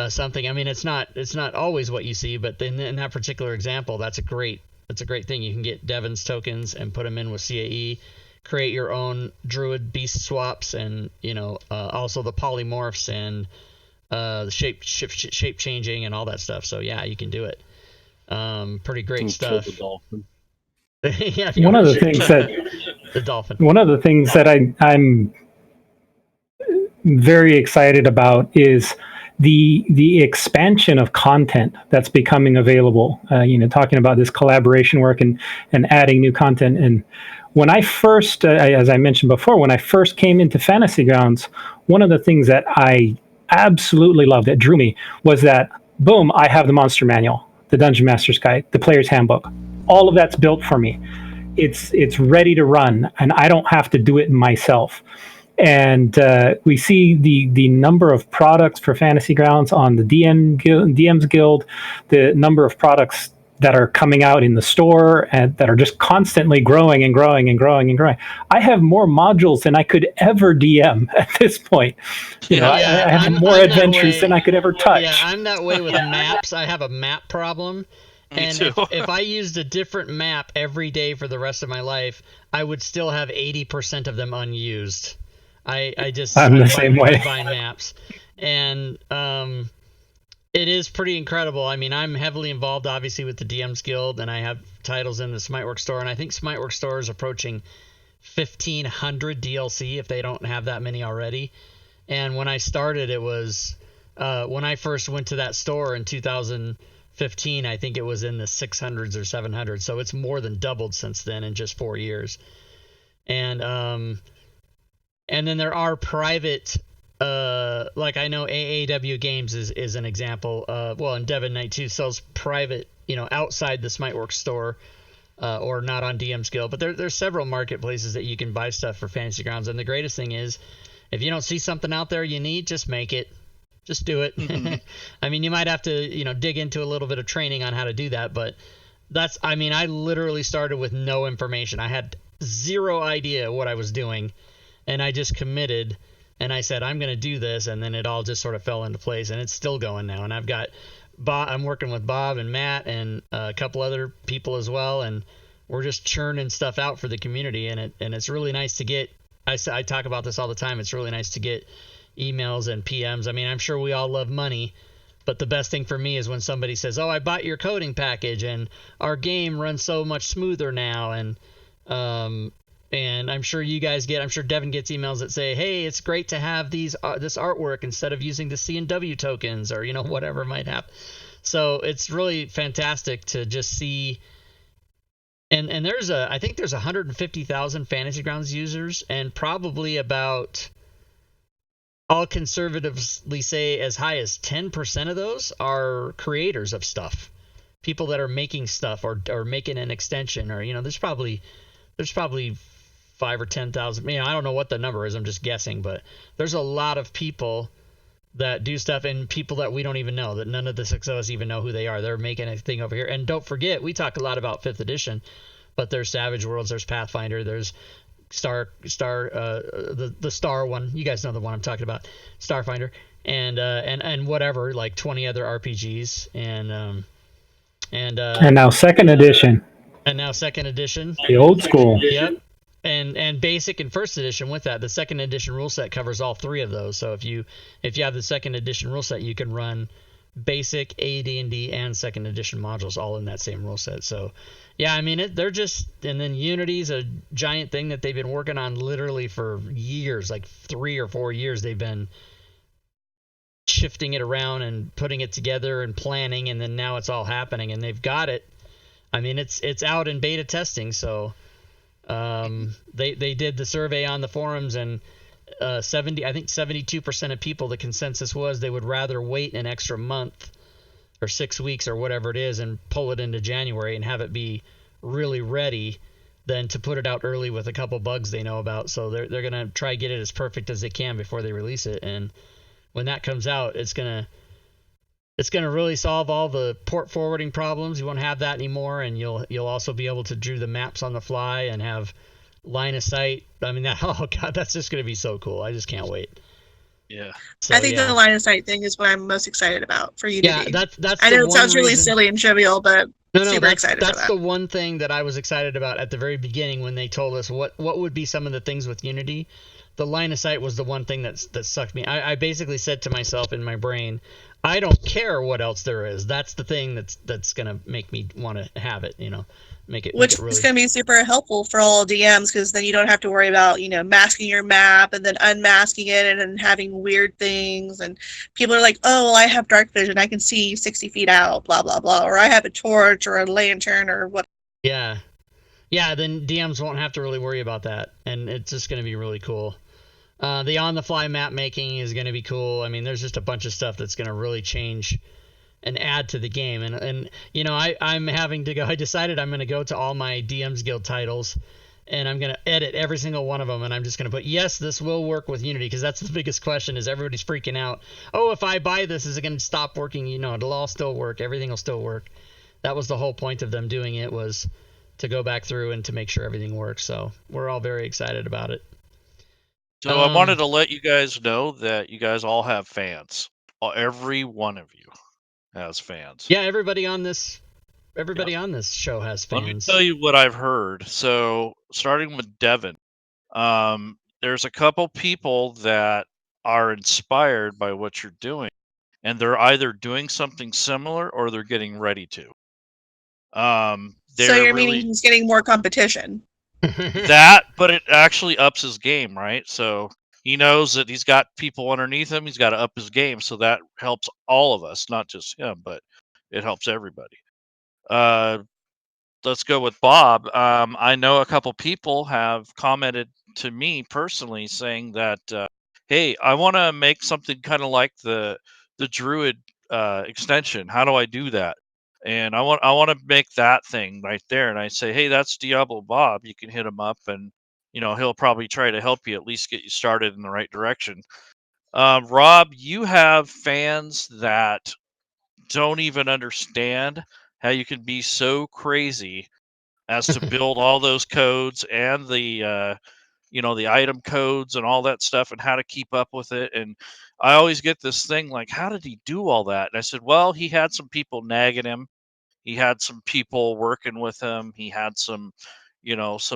something. I mean, it's not always what you see, but in that particular example, that's a great thing. You can get Devin's tokens and put them in with CAE, create your own Druid beast swaps, and also the polymorphs and the shape changing and all that stuff. So yeah, you can do it. Pretty great Kill stuff. the dolphin. Yeah, One of the things that the dolphin. One of the things that I'm very excited about is the expansion of content that's becoming available. Talking about this collaboration work and adding new content. And when I first, as I mentioned before, when I first came into Fantasy Grounds, one of the things that I absolutely loved that drew me was that boom, I have the monster manual, the Dungeon Master's Guide, the Player's Handbook. All of that's built for me. It's ready to run, and I don't have to do it myself. And we see the number of products for Fantasy Grounds on the DM's Guild, the number of products that are coming out in the store and that are just constantly growing and growing and growing and growing. I have more modules than I could ever DM at this point. I have more adventures than I could ever touch. Yeah, I'm that way with maps. I have a map problem. And if I used a different map every day for the rest of my life, I would still have 80% of them unused. I'm the same way. Find maps, and it is pretty incredible. I mean, I'm heavily involved, obviously, with the DM's Guild, and I have titles in the Smiteworks store, and I think Smiteworks store is approaching 1,500 DLC if they don't have that many already. And when I started, it was when I first went to that store in 2015, I think it was in the 600s or 700s. So it's more than doubled since then in just 4 years. And then there are private, like I know AAW Games is an example. And Devin Knight too sells private, outside the Smiteworks store, or not on DM's Guild. But there's several marketplaces that you can buy stuff for Fantasy Grounds. And the greatest thing is, if you don't see something out there you need, just make it. Just do it. Mm-hmm. I mean, you might have to, dig into a little bit of training on how to do that. But I literally started with no information. I had zero idea what I was doing. And I just committed, and I said, I'm going to do this, and then it all just sort of fell into place, and it's still going now. And I've got I'm working with Bob and Matt and a couple other people as well, and we're just churning stuff out for the community, and it's really nice to get, I talk about this all the time, it's really nice to get emails and PMs. I mean, I'm sure we all love money, but the best thing for me is when somebody says, oh, I bought your coding package, and our game runs so much smoother now, and I'm sure I'm sure Devin gets emails that say, hey, it's great to have this artwork instead of using the C&W tokens or, whatever might happen. So it's really fantastic to just see. And I think there's 150,000 Fantasy Grounds users, and probably about, I'll conservatively say, as high as 10% of those are creators of stuff. People that are making stuff or making an extension, or, there's probably 5 or 10,000. I don't know what the number is. I'm just guessing, but there's a lot of people that do stuff, and people that we don't even know, that none of the 6 of us even know who they are. They're making a thing over here. And don't forget, we talk a lot about 5th edition, but there's Savage Worlds, there's Pathfinder, there's the Star one. You guys know the one I'm talking about, Starfinder, and whatever, like 20 other RPGs, and now second edition. And now second edition. The old school. Yep. And basic and first edition with that. The second edition rule set covers all 3 of those. So if you have the second edition rule set, you can run basic, AD&D, and second edition modules all in that same rule set. So yeah, I mean, they're just, and then Unity's a giant thing that they've been working on literally for years, like 3 or 4 years. They've been shifting it around and putting it together and planning, and then now it's all happening, and they've got it. I mean, it's out in beta testing, so they did the survey on the forums, and 72% of people, the consensus was they would rather wait an extra month or 6 weeks or whatever it is and pull it into January and have it be really ready than to put it out early with a couple bugs they know about. So they're going to try to get it as perfect as they can before they release it. And when that comes out, it's going to really solve all the port forwarding problems. You won't have that anymore, and you'll also be able to do the maps on the fly and have line of sight. I mean, that's just going to be so cool. I just can't wait. Yeah. So, I think the line of sight thing is what I'm most excited about for Unity. Yeah, that's I know it sounds really silly and trivial, but No, Super excited for that's that. the one thing that I was excited about at the very beginning when they told us what would be some of the things with Unity. The line of sight was the one thing that sucked me. I basically said to myself in my brain, I don't care what else there is. That's the thing that's gonna make me want to have it. Make it Which is really. going to be super helpful for all DMs because then you don't have to worry about, masking your map and then unmasking it and then having weird things. And people are like, oh, well, I have dark vision. I can see 60 feet out, blah, blah, blah. Or I have a torch or a lantern or what. Yeah. Yeah, then DMs won't have to really worry about that. And it's just going to be really cool. The on-the-fly map making is going to be cool. I mean, there's just a bunch of stuff that's going to really change and add to the game. And I'm having to go. I decided I'm going to go to all my DMs Guild titles, and I'm going to edit every single one of them, and I'm just going to put, yes, this will work with Unity, because that's the biggest question is everybody's freaking out. Oh, if I buy this, is it going to stop working? It'll all still work. Everything will still work. That was the whole point of them doing it, was to go back through and to make sure everything works. So we're all very excited about it. So I wanted to let you guys know that you guys all have fans. Every one of you has fans. Yeah, everybody on this show has fans. Let me tell you what I've heard. So starting with Devin, there's a couple people that are inspired by what you're doing, and they're either doing something similar or they're getting ready to. So you're meaning he's getting more competition. But it actually ups his game, right? So he knows that he's got people underneath him. He's got to up his game, so that helps all of us, not just him, but it helps everybody. Let's go with Bob. I know a couple people have commented to me personally saying that, hey, I want to make something kind of like the Druid extension. How do I do that? And I want to make that thing right there. And I say, hey, that's DiabloBob. You can hit him up, and he'll probably try to help you, at least get you started in the right direction. Rob, you have fans that don't even understand how you can be so crazy as to build all those codes and the item codes and all that stuff, and how to keep up with it. And I always get this thing like, how did he do all that? And I said, well, he had some people nagging him. He had some people working with him. He had some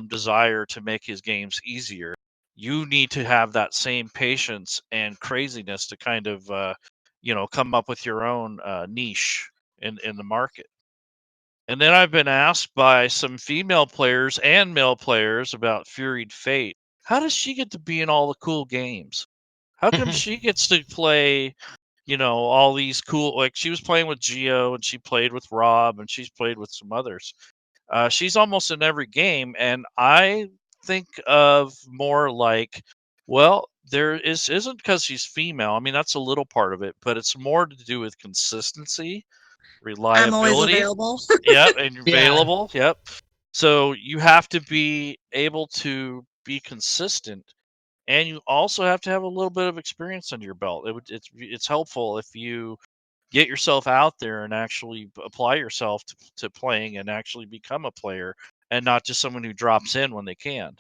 desire to make his games easier. You need to have that same patience and craziness to kind of come up with your own niche in the market. And then I've been asked by some female players and male players about Furied Fate. How does she get to be in all the cool games? How come she gets to play, all these cool, like she was playing with Geo and she played with Rob and she's played with some others. She's almost in every game. And I think of more like, well, isn't because she's female. I mean, that's a little part of it, but it's more to do with consistency, I'm always reliability. available. Yep, and Yeah. available. Yep. So you have to be able to be consistent, and you also have to have a little bit of experience under your belt. It's helpful if you get yourself out there and actually apply yourself to playing and actually become a player, and not just someone who drops in when they can.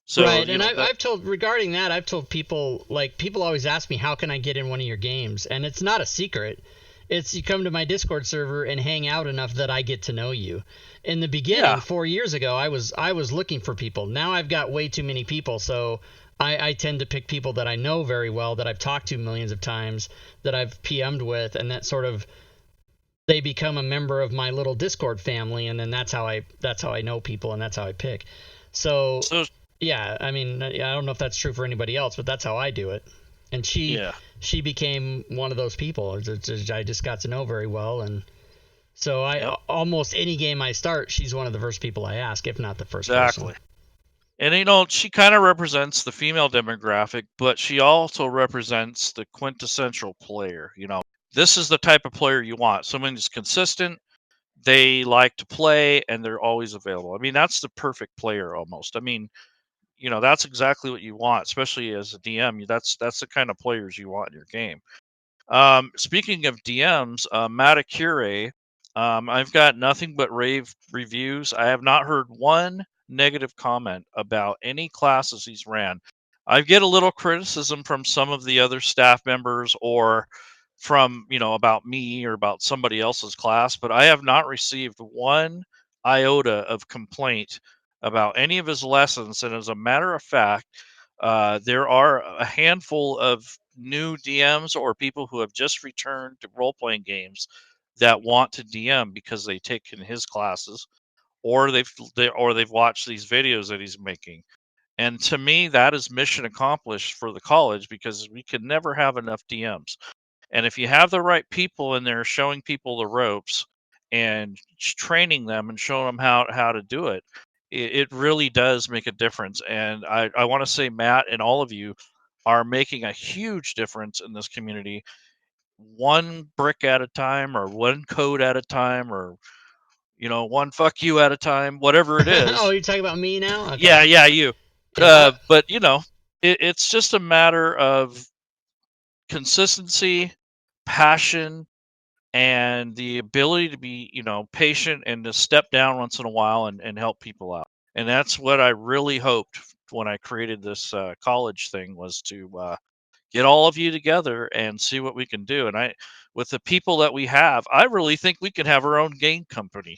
So, right, and I've told regarding that, I've told people, like, people always ask me, how can I get in one of your games? And it's not a secret. It's you come to my Discord server and hang out enough that I get to know you. In the beginning, 4 years ago, I was looking for people. Now I've got way too many people, so I tend to pick people that I know very well, that I've talked to millions of times, that I've PM'd with, and that sort of they become a member of my little Discord family, and then that's how I know people, and that's how I pick. So yeah, I mean, I don't know if that's true for anybody else, but that's how I do it. And she became one of those people I just got to know very well, and so almost any game I start, she's one of the first people I ask, if not the first person. And she kind of represents the female demographic, but she also represents the quintessential player. This is the type of player you want. Someone who's consistent, they like to play, and they're always available. I mean, that's the perfect player almost. I mean, that's exactly what you want, especially as a DM. That's the kind of players you want in your game. Speaking of DMs, Matakure, I've got nothing but rave reviews. I have not heard one negative comment about any classes he's ran. I get a little criticism from some of the other staff members or from, about me or about somebody else's class, but I have not received one iota of complaint about any of his lessons. And as a matter of fact, there are a handful of new DMs or people who have just returned to role-playing games that want to DM because they've taken his classes, or they've watched these videos that he's making. And to me, that is mission accomplished for the college, because we can never have enough DMs. And if you have the right people in there showing people the ropes and training them and showing them how to do it, it really does make a difference. And I want to say Matt and all of you are making a huge difference in this community, one brick at a time, or one code at a time, or one fuck you at a time, whatever it is. Oh, you're talking about me now? Okay. Yeah, you. Yeah. But it's just a matter of consistency, passion, and the ability to be, patient and to step down once in a while and help people out. And that's what I really hoped when I created this college thing, was to get all of you together and see what we can do. And with the people that we have, I really think we can have our own game company.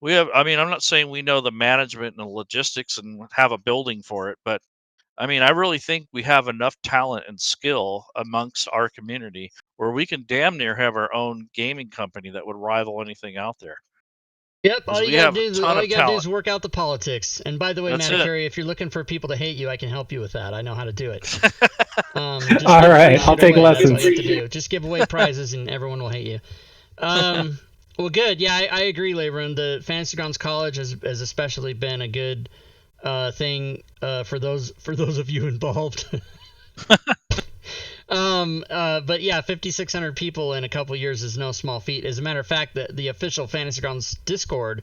I'm not saying we know the management and the logistics and have a building for it, but I really think we have enough talent and skill amongst our community where we can damn near have our own gaming company that would rival anything out there. Yep, all you gotta do talent. is work out the politics. And by the way, That's Matakure, if you're looking for people to hate you, I can help you with that. I know how to do it. All right, I'll take lessons. That's all you have to do. Just give away prizes and everyone will hate you. Well, good. Yeah, I agree, Leyrun. The Fantasy Grounds College has especially been a good thing for those of you involved. But yeah, 5,600 people in a couple years is no small feat. As a matter of fact, the official Fantasy Grounds Discord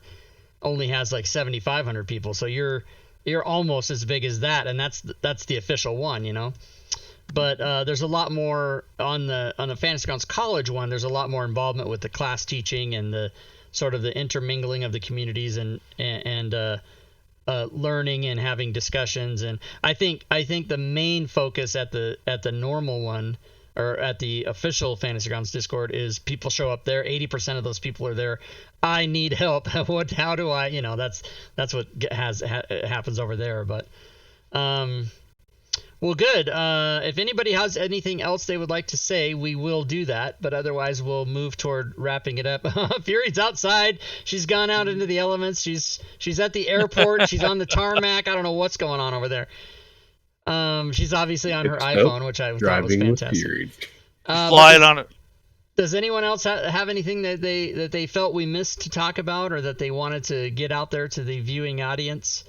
only has like 7,500 people, so you're almost as big as that, and that's the official one, But there's a lot more on the Fantasy Grounds College one. There's a lot more involvement with the class teaching and the sort of the intermingling of the communities and learning and having discussions. And I think the main focus at the normal one, or at the official Fantasy Grounds Discord, is people show up there. 80% of those people are there. I need help. How do I? That's what happens over there. But well, good. If anybody has anything else they would like to say, we will do that. But otherwise, we'll move toward wrapping it up. Fury's outside. She's gone out into the elements. She's at the airport. She's on the tarmac. I don't know what's going on over there. She's obviously on her iPhone, which I thought was fantastic. Flying on it. Does anyone else have anything that they felt we missed to talk about, or that they wanted to get out there to the viewing audience?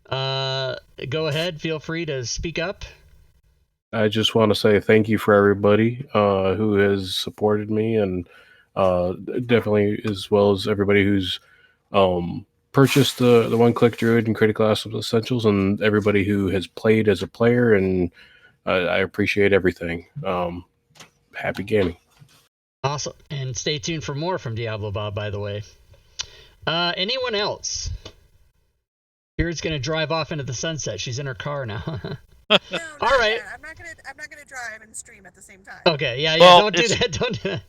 Go ahead. Feel free to speak up. I just want to say thank you for everybody who has supported me, and definitely as well as everybody who's purchased the One-Click Druid and Critical Class Essentials, and everybody who has played as a player, and I appreciate everything. Happy gaming. Awesome. And stay tuned for more from DiabloBob, by the way. Anyone else? Here's gonna drive off into the sunset. She's in her car now. No, all right. I'm not gonna drive and stream at the same time. Okay. Yeah. Well, don't do that. Don't do that.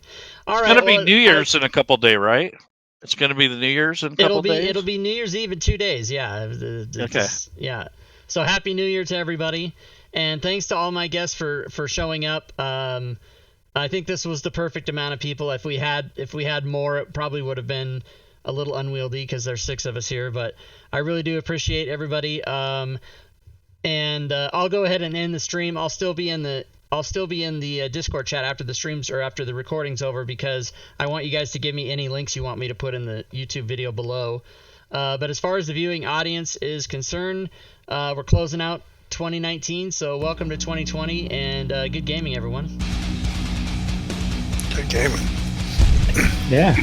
All right. It's gonna be New Year's in a couple days, right? It's gonna be the New Year's in a couple days. It'll be New Year's Eve in 2 days. Yeah. Okay. Yeah. So happy New Year to everybody, and thanks to all my guests for showing up. I think this was the perfect amount of people. If we had more, it probably would have been a little unwieldy because there's 6 of us here, but I really do appreciate everybody. And I'll go ahead and end the stream. I'll still be in the Discord chat after the streams or after the recording's over, because I want you guys to give me any links you want me to put in the YouTube video below. But as far as the viewing audience is concerned, we're closing out 2019, so welcome to 2020, and good gaming, everyone. Good gaming. Yeah.